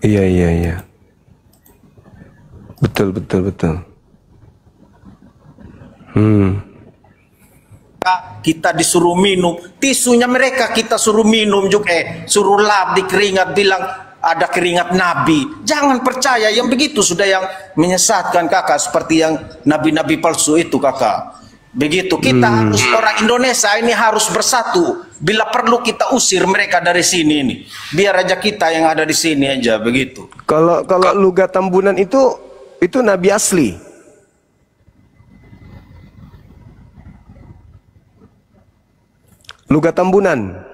Iya. Betul. Kita disuruh minum, tisunya mereka kita suruh minum juga, suruh lap di keringat, bilang ada keringat Nabi. Jangan percaya yang begitu, sudah yang menyesatkan kakak, seperti yang nabi-nabi palsu itu kakak. Begitu kita harus, orang Indonesia ini harus bersatu. Bila perlu kita usir mereka dari sini ini. Biar aja kita yang ada di sini aja begitu. Kalau Luga Tambunan itu nabi asli. Luga Tambunan.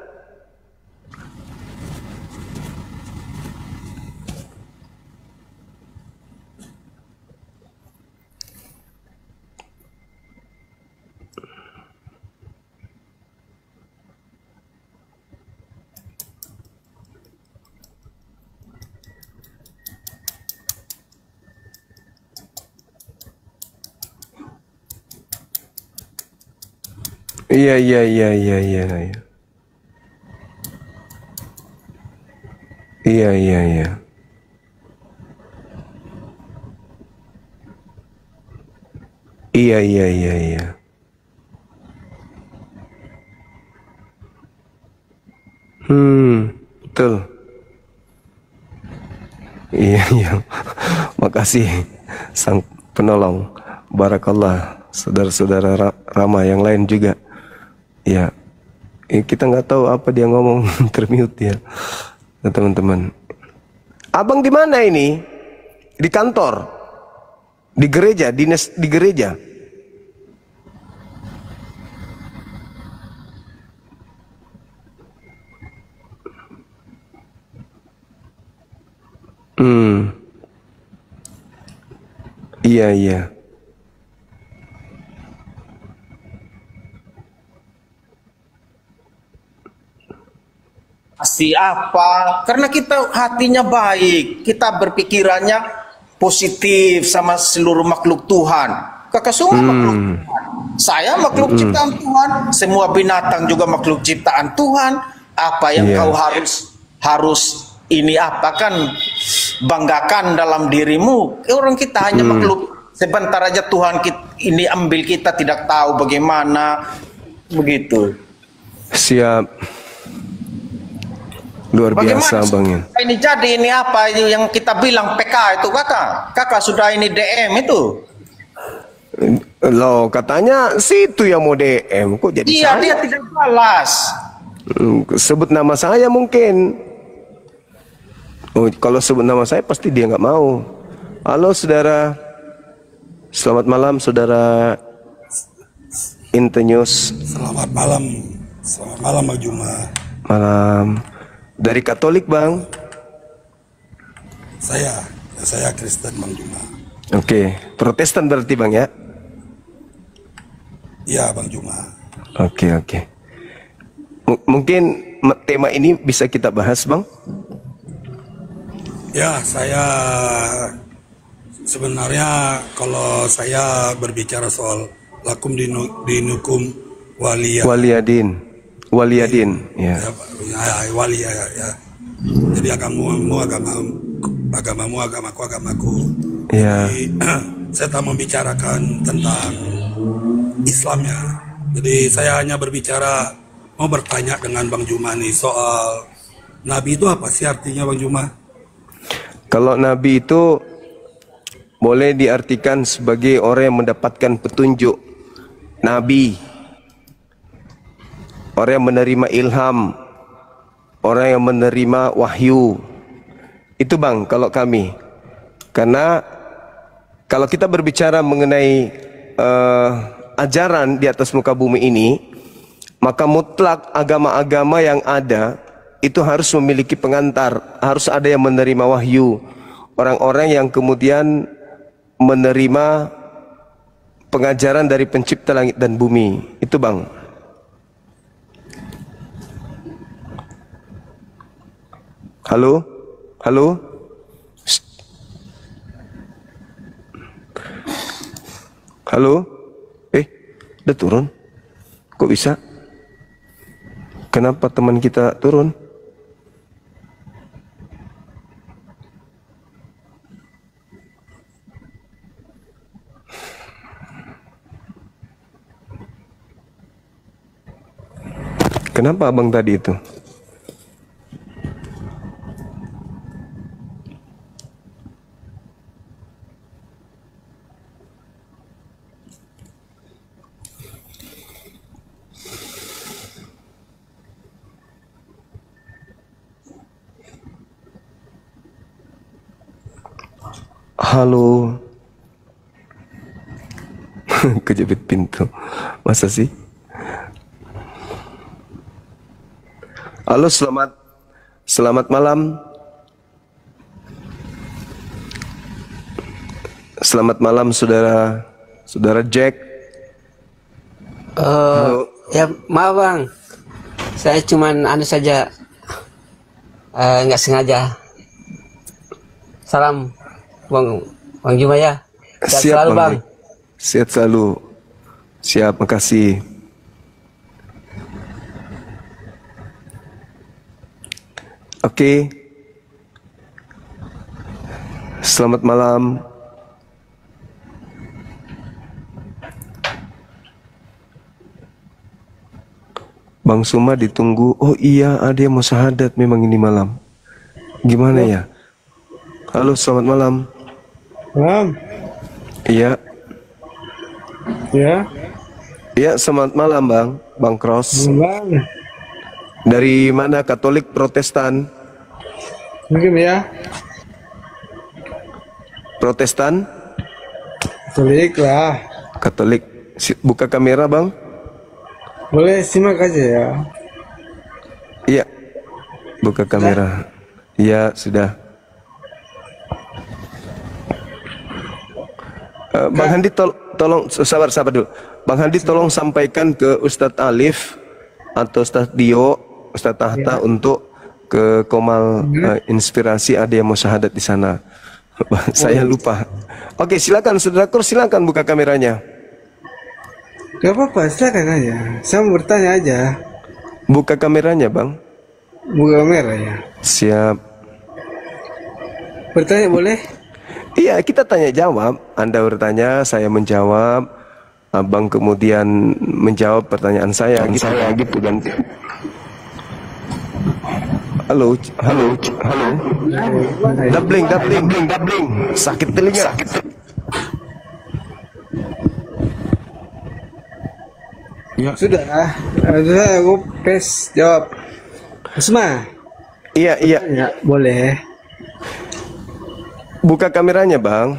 Iya. Iya. Betul. Iya. Makasih Sang Penolong. Barakallah, saudara-saudara Rama yang lain juga. Ya, kita nggak tahu apa dia ngomong, termute ya, teman-teman. Abang di mana ini? Di kantor, di gereja, di gereja. Iya. Pasti apa? Karena kita hatinya baik, kita berpikirannya positif sama seluruh makhluk Tuhan. Kakak semua makhluk Tuhan. Saya makhluk ciptaan Tuhan, semua binatang juga makhluk ciptaan Tuhan. Apa yang kau harus harus ini apa kan banggakan dalam dirimu. Orang kita hanya makhluk sebentar aja Tuhan ini ambil kita tidak tahu bagaimana begitu. Siap. Luar biasa Bang Yun. Ini jadi ini apa yang kita bilang PK itu kakak sudah ini DM itu. Loh katanya situ yang mau DM, kok jadi Iya saya? dia tidak balas. Sebut nama saya mungkin. Oh, kalau sebut nama saya pasti dia nggak mau. Halo saudara, selamat malam saudara Intenews. Selamat malam Bang Juma. Malam. Dari Katolik Bang? Saya Kristen Bang Juma. Oke, Protestan berarti Bang ya? Iya Bang Juma. Oke. Mungkin tema ini bisa kita bahas Bang? Ya, saya sebenarnya kalau saya berbicara soal lakum dinukum waliyadin, ya. Wali ya. Jadi agamamu agamaku agamaku. Ya. Jadi, saya tak membicarakan tentang Islamnya. Jadi saya hanya mau bertanya dengan Bang Juma nih soal Nabi itu apa sih artinya Bang Juma? Kalau Nabi itu boleh diartikan sebagai orang yang mendapatkan petunjuk. Nabi, orang yang menerima ilham, orang yang menerima wahyu. Itu Bang kalau kami. Karena kalau kita berbicara mengenai ajaran di atas muka bumi ini, maka mutlak agama-agama yang ada itu harus memiliki pengantar, harus ada yang menerima wahyu, orang-orang yang kemudian menerima pengajaran dari pencipta langit dan bumi. Itu Bang. Halo? Shh. Halo? Udah turun? Kok bisa? Kenapa teman kita turun? Kenapa abang tadi itu? Halo. Kejepit pintu. Masa sih? Halo, selamat malam. Selamat malam saudara Jack. Ya maaf Bang, saya cuman saja nggak sengaja. Salam Bang Juma ya. Siap selalu Bang. Siap selalu. Siap, makasih. Oke. Selamat malam. Bang Suma ditunggu. Oh iya, ada yang mau syahadat memang ini malam. Gimana ya? Halo, selamat malam. Malam. Iya. Ya. Iya, selamat malam Bang Cross. Malam. Dari mana? Katolik, Protestan? Mungkin ya. Protestan? Katolik lah. Katolik. Buka kamera Bang. Boleh simak aja ya. Iya. Buka kamera. Iya, sudah. Bang Handi tolong sabar dulu. Bang Handi tolong sampaikan ke Ustadz Alif atau Ustadz Dio, Ustadz Tahta untuk ke Komal Inspirasi, ada yang mau syahadat di sana. Saya lupa. Oke, silakan saudaraku, silakan buka kameranya. Gak apa-apa, silakan aja. Saya mau bertanya aja. Buka kameranya, Bang. buka kamera ya. Siap. Bertanya boleh? Iya, kita tanya jawab. Anda bertanya, saya menjawab. Abang kemudian menjawab pertanyaan saya gitu. Kan. Halo. Doubling. Sakit telinga. Ya. Sudah aku tes jawab. Usma. Iya. Ya, boleh. Buka kameranya, Bang.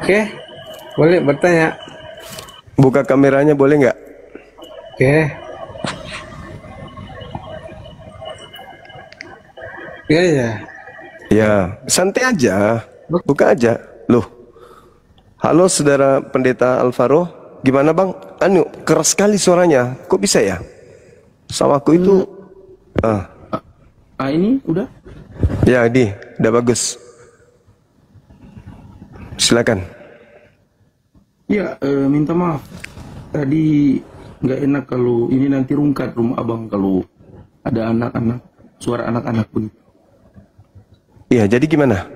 Oke. Boleh bertanya. Buka kameranya boleh nggak? Oke. Iya ya. Ya, santai aja. Buka aja. Loh. Halo Saudara Pendeta Alvaro, gimana Bang? Keras sekali suaranya. Kok bisa ya? Samaku itu ini udah? Ya, udah bagus. Silakan. Ya, minta maaf. Tadi nggak enak kalau ini nanti rungkat rumah abang kalau ada anak-anak, suara anak-anak pun. Iya, jadi gimana?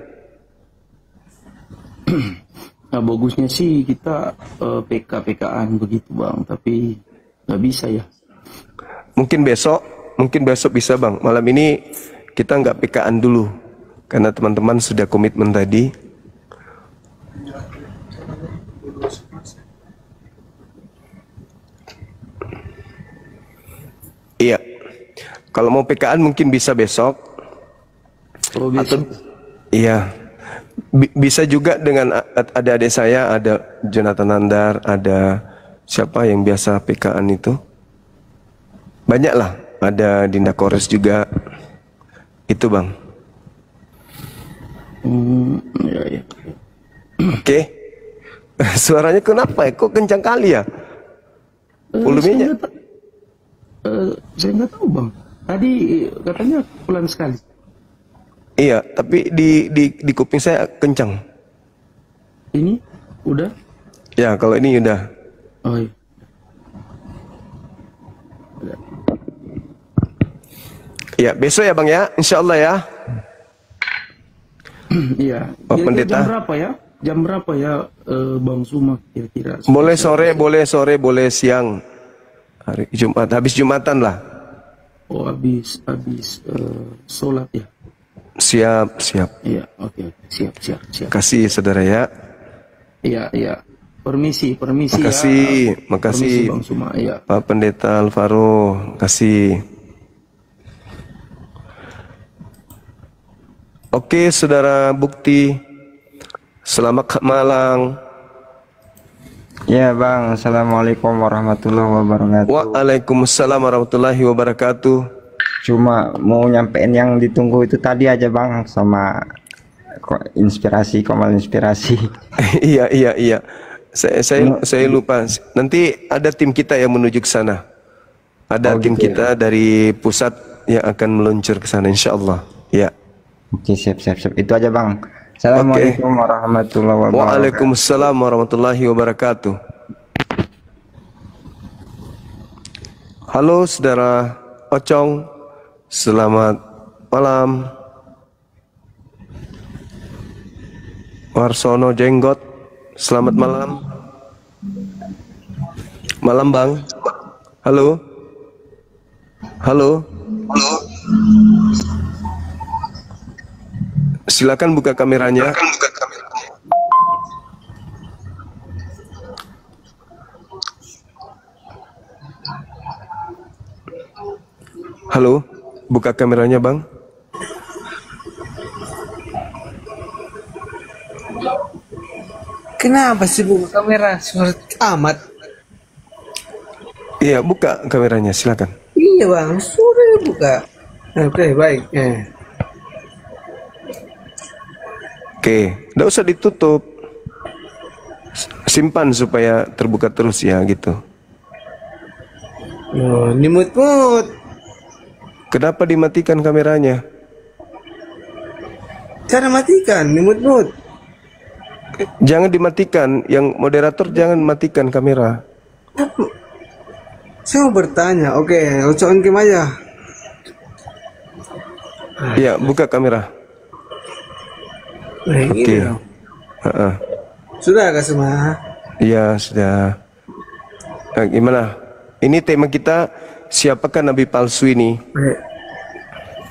Nah, bagusnya sih kita PK-PKan begitu bang, tapi nggak bisa ya. Mungkin besok bisa Bang. Malam ini kita nggak PK-an dulu, karena teman-teman sudah komitmen tadi. Iya, kalau mau PK-an mungkin bisa besok. Oh, besok. Atau iya. Bisa juga dengan ada adik saya, ada Jonathan Nandar, ada siapa yang biasa PK-an itu. Banyak lah, ada Dinda Kores juga. Itu Bang. Ya. Oke. Suaranya kenapa ya? Kok kencang kali ya? Volumenya? Saya nggak tahu Bang. Tadi katanya pelan sekali. Iya, tapi di kuping saya kencang. Ini udah? Ya, kalau ini udah. Oh iya. Ya, besok ya Bang ya, insya Allah ya. Iya. Pak Pendeta. Jam berapa ya? Jam berapa ya Bang Suma kira-kira? Boleh sore, boleh siang. Hari Jumat, habis Jumatan lah. Oh, habis sholat ya. Siap. Iya, oke. Siap. Kasih saudara ya. Iya. Permisi Makasih Bang Suma, iya. Pak Pendeta Alvaro, kasih. Oke, saudara Bukti. Selamat malam. Ya Bang, Assalamualaikum warahmatullahi wabarakatuh. Waalaikumsalam warahmatullahi wabarakatuh. Cuma mau nyampein yang ditunggu itu tadi aja Bang, sama komal inspirasi. Iya. Saya lupa. Nanti ada tim kita yang menuju ke sana. Ada tim gitu kita dari pusat yang akan meluncur ke sana insyaallah. Ya. Oke, siap. Itu aja Bang. Assalamualaikum warahmatullahi wabarakatuh. Waalaikumsalam warahmatullahi wabarakatuh. Halo saudara Ocong, selamat malam. Warsono Jenggot, selamat malam. Malam Bang. Halo. Silakan buka kameranya. Halo, buka kameranya Bang. Kenapa sih buka kamera seperti amat? Iya, buka kameranya, silakan. Iya Bang, sudah buka. Oke, baik. Oke, nggak usah ditutup. Simpan supaya terbuka terus ya gitu. Oh, nimut-mut. Kenapa dimatikan kameranya? Cara matikan, nimut-mut. Jangan dimatikan, yang moderator jangan matikan kamera. Saya mau bertanya. Oke, ucapkan Kim aja. Ya, buka kamera. Nah, Oke. gini dong. Sudah Kak Suma? Iya, sudah. Nah, gimana? Ini tema kita, siapakah nabi palsu ini?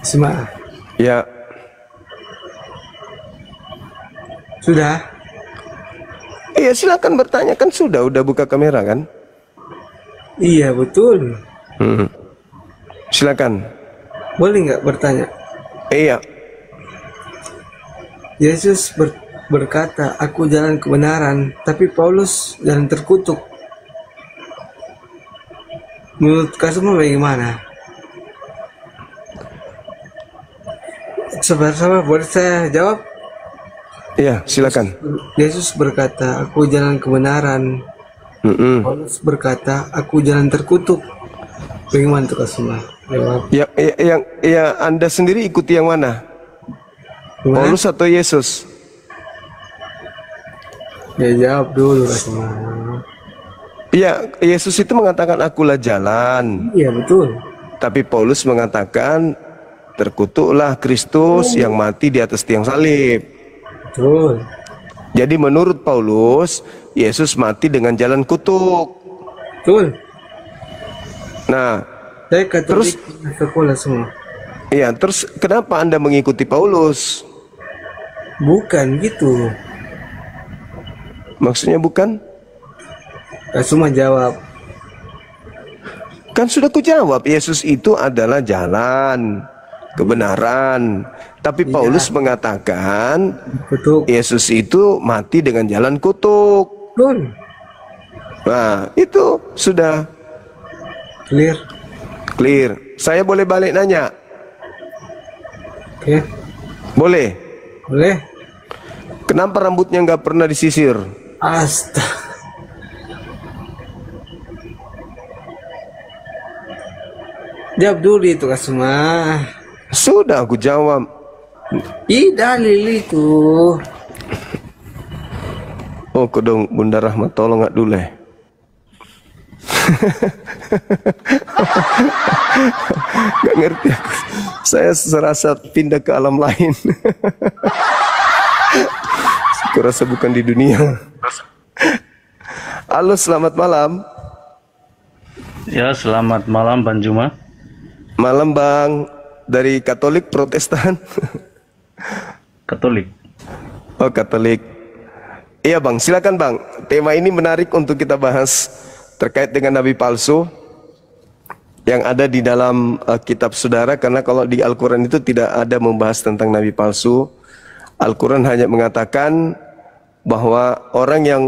Suma. Ya. Sudah? Iya, silakan bertanya, kan sudah udah buka kamera kan? Iya, betul. Silakan. Boleh nggak bertanya? Iya. Yesus berkata, aku jalan kebenaran, tapi Paulus jalan terkutuk. Menurut Kasuma bagaimana? Sabar-sabar, boleh saya jawab? Iya, silakan. Yesus berkata, aku jalan kebenaran. Paulus berkata, aku jalan terkutuk. Bagaimana tuh Kasuma? Jawab. Ya, Anda sendiri ikuti yang mana? Paulus atau Yesus? Ya jawab dulu Kasuma. Iya, Yesus itu mengatakan akulah jalan. Iya betul. Tapi Paulus mengatakan terkutuklah Kristus yang mati di atas tiang salib. Betul. Jadi menurut Paulus, Yesus mati dengan jalan kutuk. Betul. Nah, saya Katolik sekolah semua. Iya, terus kenapa Anda mengikuti Paulus? Bukan gitu. Maksudnya bukan? Kasuma jawab. Kan sudah kujawab, Yesus itu adalah jalan, kebenaran. Tapi Paulus mengatakan Yesus itu mati dengan jalan kutuk. Betul. Nah, itu sudah clear. Clear. Saya boleh balik nanya? Oke. Boleh? Boleh. Kenapa rambutnya nggak pernah disisir? Astaga. Jawab dulu itu Kasuma. Sudah aku jawab. Ih, dalil itu. Oh, kodong Bunda Rahmat, tolong nggak dulu. Gak ngerti aku. Saya serasa pindah ke alam lain. Aku rasa bukan di dunia. Halo, selamat malam. Ya, selamat malam Bang Juma. Malam Bang, dari Katolik Protestan. Katolik. Oh, Katolik. Iya Bang, silakan Bang. Tema ini menarik untuk kita bahas terkait dengan nabi palsu yang ada di dalam kitab saudara, karena kalau di Al-Quran itu tidak ada membahas tentang nabi palsu. Al-Quran hanya mengatakan bahwa orang yang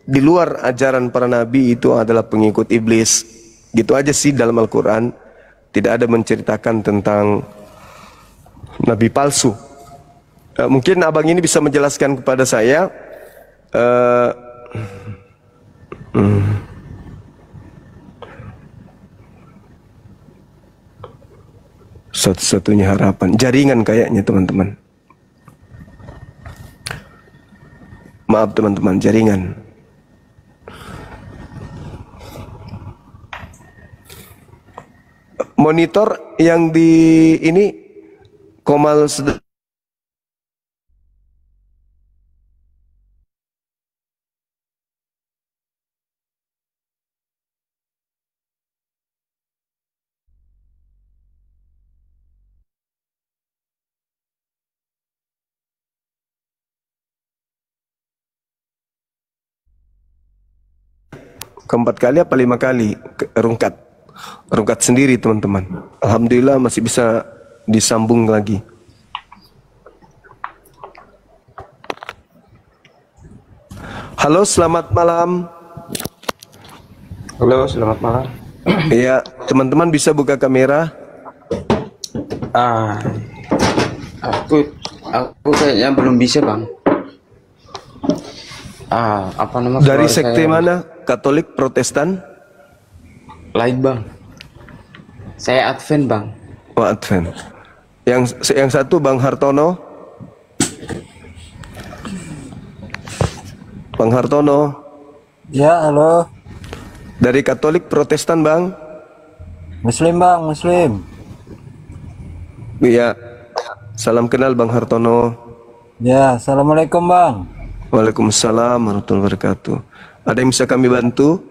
di luar ajaran para nabi itu adalah pengikut iblis. Gitu aja sih dalam Al-Quran. Tidak ada menceritakan tentang nabi palsu. Mungkin abang ini bisa menjelaskan kepada saya. Satu-satunya harapan, jaringan kayaknya teman-teman. Maaf teman-teman, jaringan. Monitor yang di ini Komal keempat kali apa 5 kali rungkat sendiri teman-teman. Alhamdulillah masih bisa disambung lagi. Halo, selamat malam. Halo, selamat malam. Iya, teman-teman bisa buka kamera. Aku kayaknya belum bisa Bang. Apa nama Dari keluarga sekte yang- mana? Katolik, Protestan? Lain Bang. Saya Advent Bang. Oh, Advent. Yang satu Bang Hartono. Bang Hartono. Ya, halo. Dari Katolik Protestan bang? Muslim bang, Muslim. Iya. Salam kenal Bang Hartono. Ya, assalamualaikum bang. Waalaikumsalam warahmatullahi wabarakatuh. Ada yang bisa kami bantu?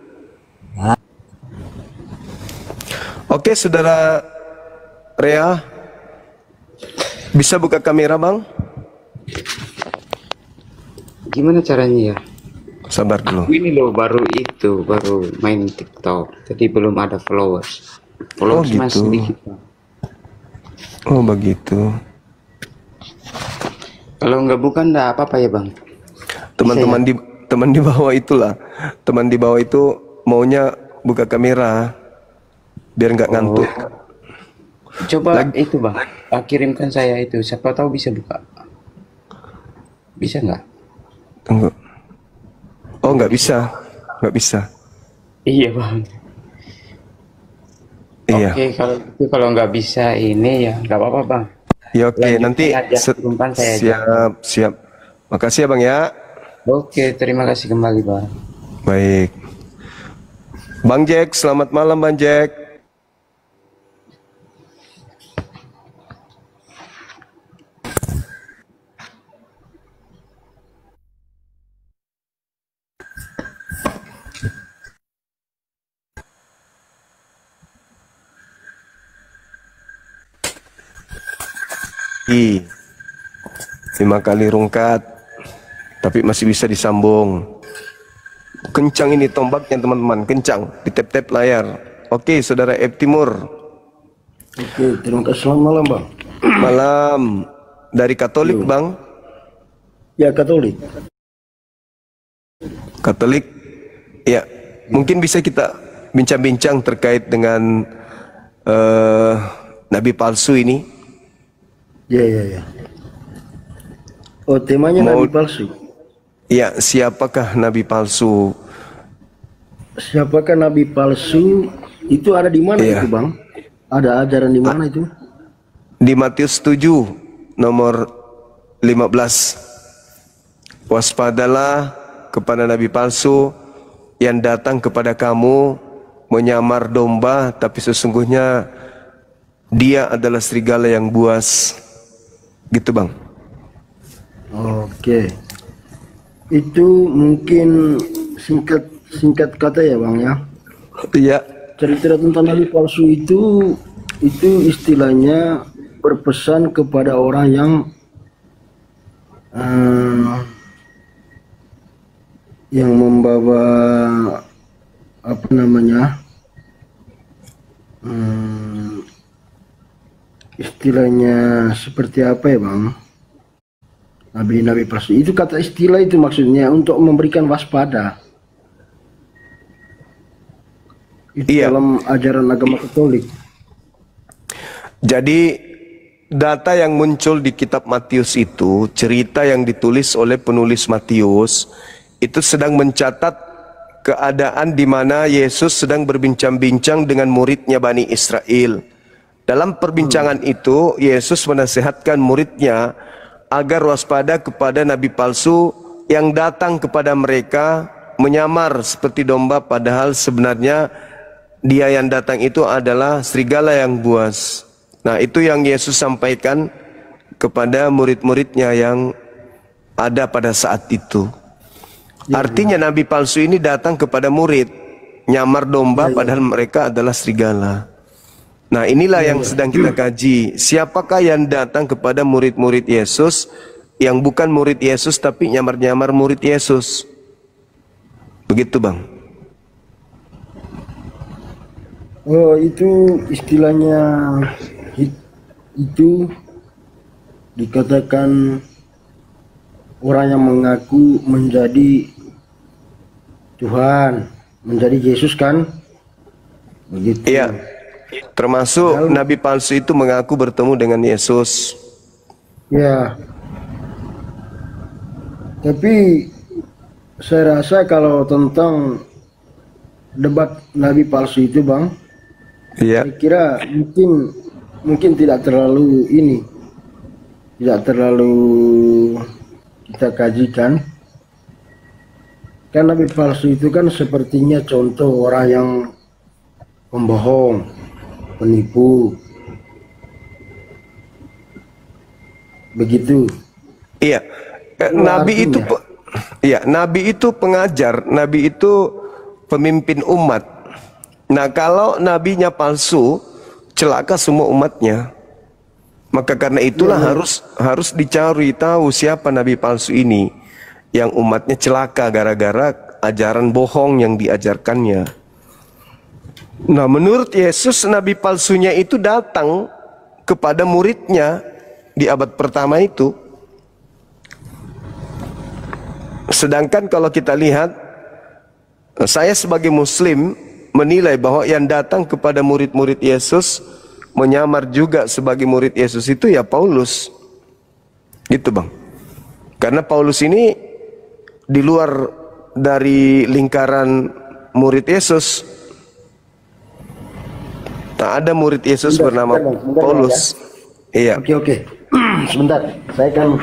Oke, saudara Rea, bisa buka kamera bang? Gimana caranya ya? Sabar dulu. Ini loh baru main TikTok, jadi belum ada followers. Followers gitu. masih sedikit. Oh begitu. Kalau nggak bukan nggak apa-apa ya bang. Teman-teman ya? teman di bawah itulah. Teman di bawah itu maunya buka kamera biar nggak ngantuk. Coba itu bang, kirimkan saya itu. Siapa tahu bisa buka. Bisa nggak? Tunggu. Oh nggak bisa, nggak bisa. Iya bang. Iya. Oke, kalau nggak bisa ini ya nggak apa-apa bang. Ya oke, nanti siap. Makasih ya bang ya. Oke, terima kasih kembali bang. Baik. Bang Jack, selamat malam Bang Jack. I 5 kali rungkat, tapi masih bisa disambung. Kencang ini tombaknya teman-teman, kencang, di tap-tap layar. Oke, saudara F Timur. Oke, terima kasih. Selamat malam bang. Malam. Dari Katolik bang? Ya Katolik. Katolik. Ya, mungkin bisa kita bincang-bincang terkait dengan nabi palsu ini. Ya. Oh, temanya nabi palsu. Ya, siapakah nabi palsu? Siapakah nabi palsu? Itu ada di mana itu, Bang? Ada ajaran di mana itu? Di Matius 7 nomor 15. Waspadalah kepada nabi palsu yang datang kepada kamu menyamar domba, tapi sesungguhnya dia adalah serigala yang buas. Gitu bang. Oke. Itu mungkin singkat kata ya bang ya. Iya. Cerita tentang nabi palsu itu istilahnya berpesan kepada orang yang membawa apa namanya istilahnya seperti apa ya bang, nabi palsu itu, kata istilah itu maksudnya untuk memberikan waspada itu dalam ajaran agama Katolik. Jadi data yang muncul di kitab Matius itu, cerita yang ditulis oleh penulis Matius itu sedang mencatat keadaan di mana Yesus sedang berbincang-bincang dengan muridnya Bani Israel. Dalam perbincangan itu, Yesus menasihatkan muridnya agar waspada kepada nabi palsu yang datang kepada mereka menyamar seperti domba, padahal sebenarnya dia yang datang itu adalah serigala yang buas. Nah, itu yang Yesus sampaikan kepada murid-muridnya yang ada pada saat itu. Artinya nabi palsu ini datang kepada murid, nyamar domba padahal mereka adalah serigala. Nah, inilah yang sedang kita kaji. Siapakah yang datang kepada murid-murid Yesus yang bukan murid Yesus tapi nyamar-nyamar murid Yesus? Begitu, Bang. Oh, itu istilahnya itu dikatakan orang yang mengaku menjadi Tuhan, menjadi Yesus kan? Begitu. Iya. Termasuk nabi palsu itu mengaku bertemu dengan Yesus. Ya. Tapi saya rasa kalau tentang debat nabi palsu itu, Bang, iya, saya kira mungkin tidak terlalu tidak terlalu kita kajikan. Kan nabi palsu itu kan sepertinya contoh orang yang pembohong, penipu. Begitu. Iya. Nabi itu nabi itu pengajar, nabi itu pemimpin umat. Nah, kalau nabinya palsu, celaka semua umatnya. Maka karena itulah harus dicari tahu siapa nabi palsu ini yang umatnya celaka gara-gara ajaran bohong yang diajarkannya. Nah, menurut Yesus nabi palsunya itu datang kepada muridnya di abad pertama itu. Sedangkan kalau kita lihat, saya sebagai muslim menilai bahwa yang datang kepada murid-murid Yesus menyamar juga sebagai murid Yesus itu ya Paulus. Gitu bang. Karena Paulus ini di luar dari lingkaran murid Yesus. Tak ada murid Yesus bernama Paulus. Iya. Oke. Sebentar, saya kan